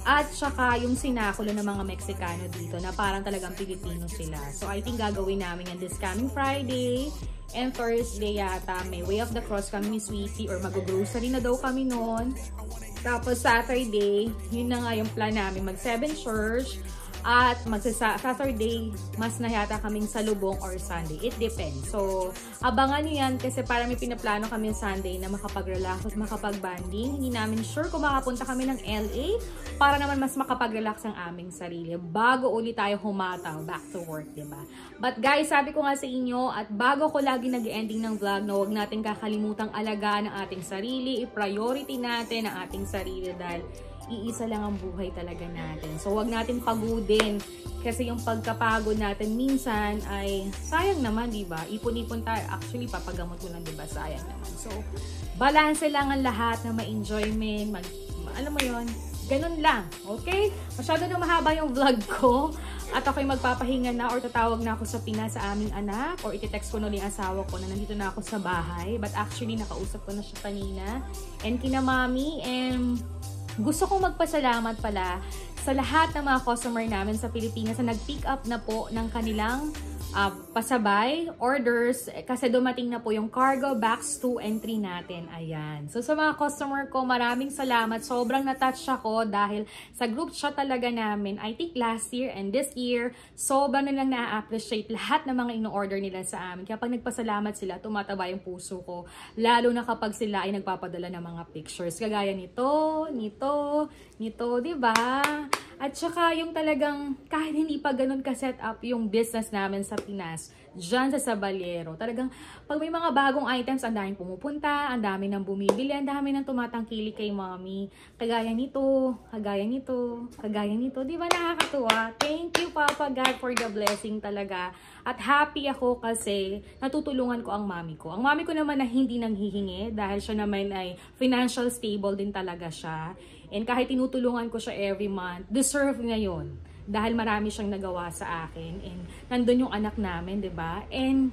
At saka yung sinakulo ng mga Meksikano dito na parang talagang Pilipino sila. So I think gagawin namin yan this coming Friday. And Thursday yata may Way of the Cross kami ni Sweetie or mag-grocery na daw kami noon. Tapos Saturday, yun na nga yung plan namin, mag 7 church. At Saturday, mas na yata kaming salubong or Sunday. It depends. So, abangan nyo yan kasi para may pinaplano kami Sunday na makapag-relax at makapag-banding. Hindi namin sure kung makapunta kami ng LA para naman mas makapag-relax ang aming sarili bago ulit tayo humataw back to work, diba? But guys, sabi ko nga sa inyo at bago ko lagi nag-ending ng vlog na huwag natin kakalimutang alagaan ang ating sarili, i-priority natin ang ating sarili dahil iisa lang ang buhay talaga natin. So, wag natin pagudin. Kasi yung pagkapagod natin minsan ay sayang naman, diba? Ipon-ipon tayo. Actually, papagamot mo lang, diba? Sayang naman. So, balance lang ang lahat na ma-enjoyment. Alam mo yon, ganun lang. Okay? Masyado na mahaba yung vlog ko. At ako'y magpapahinga na or tatawag na ako sa Pinas sa aming anak or iti-text ko na yung asawa ko na nandito na ako sa bahay. But actually, nakausap ko na siya kanina. And kina mami, and gusto kong magpasalamat pala sa lahat ng mga customer namin sa Pilipinas na nag-pick up na po ng kanilang pasabay, orders, kasi dumating na po yung cargo box 2 and 3 natin. Ayan. So sa mga customer ko, maraming salamat. Sobrang na-touch ako dahil sa group chat talaga namin, I think last year and this year, sobrang nilang na-appreciate lahat ng mga ino-order nila sa amin. Kaya pag nagpasalamat sila, tumataba yung puso ko. Lalo na kapag sila ay nagpapadala ng mga pictures. Kagaya nito, diba? At saka yung talagang kahit hindi pa ganun ka-set up yung business namin sa Pinas, dyan sa Sabalero. Talagang pag may mga bagong items, ang daming pumupunta, ang dami nang bumibili, ang dami nang tumatangkili kay mommy. Kagaya nito. Di ba nakakatuwa? Thank you, Papa God, for the blessing talaga. At happy ako kasi natutulungan ko ang mami ko. Ang mami ko naman na hindi nanghihingi dahil siya naman ay financial stable din talaga siya. And kahit tinutulungan ko siya every month, deserve niya yun. Dahil marami siyang nagawa sa akin. And nandun yung anak namin, diba? And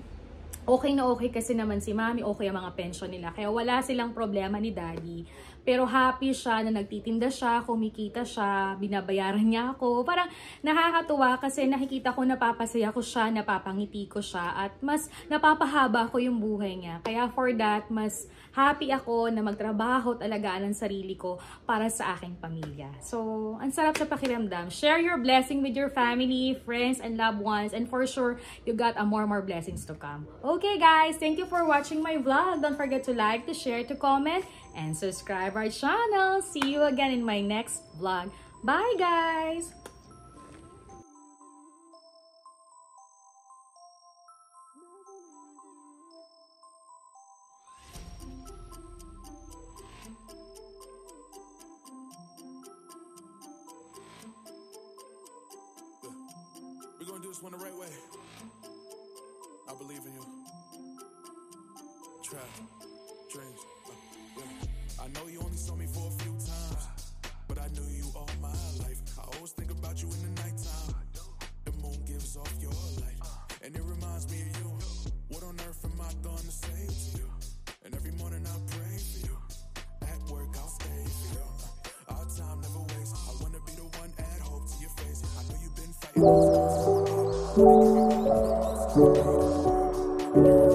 okay na okay kasi naman si mami, okay ang mga pension nila. Kaya wala silang problema ni daddy. Pero happy siya na nagtitinda siya, kumikita siya, binabayaran niya ako. Parang nakakatuwa kasi nakikita ko napapasaya ko siya, napapangiti ko siya, at mas napapahaba ko yung buhay niya. Kaya for that, mas happy ako na magtrabaho at alagaan ang sarili ko para sa aking pamilya. So, ang sarap sa pakiramdam. Share your blessing with your family, friends, and loved ones. And for sure, you got more blessings to come. Okay guys, thank you for watching my vlog. Don't forget to like, to share, to comment, and subscribe our channel. See you again in my next vlog. Bye guys! We're gonna do this one the right way. I believe in you. Trap, dreams. I know you only saw me for a few times, but I knew you all my life. I always think about you in the nighttime. The moon gives off your light, and it reminds me of you. What on earth am I gonna say to you? And every morning I pray for you. At work I'll stay for you. Our time never wastes. I wanna be the one add hope to your face. I know you've been fighting.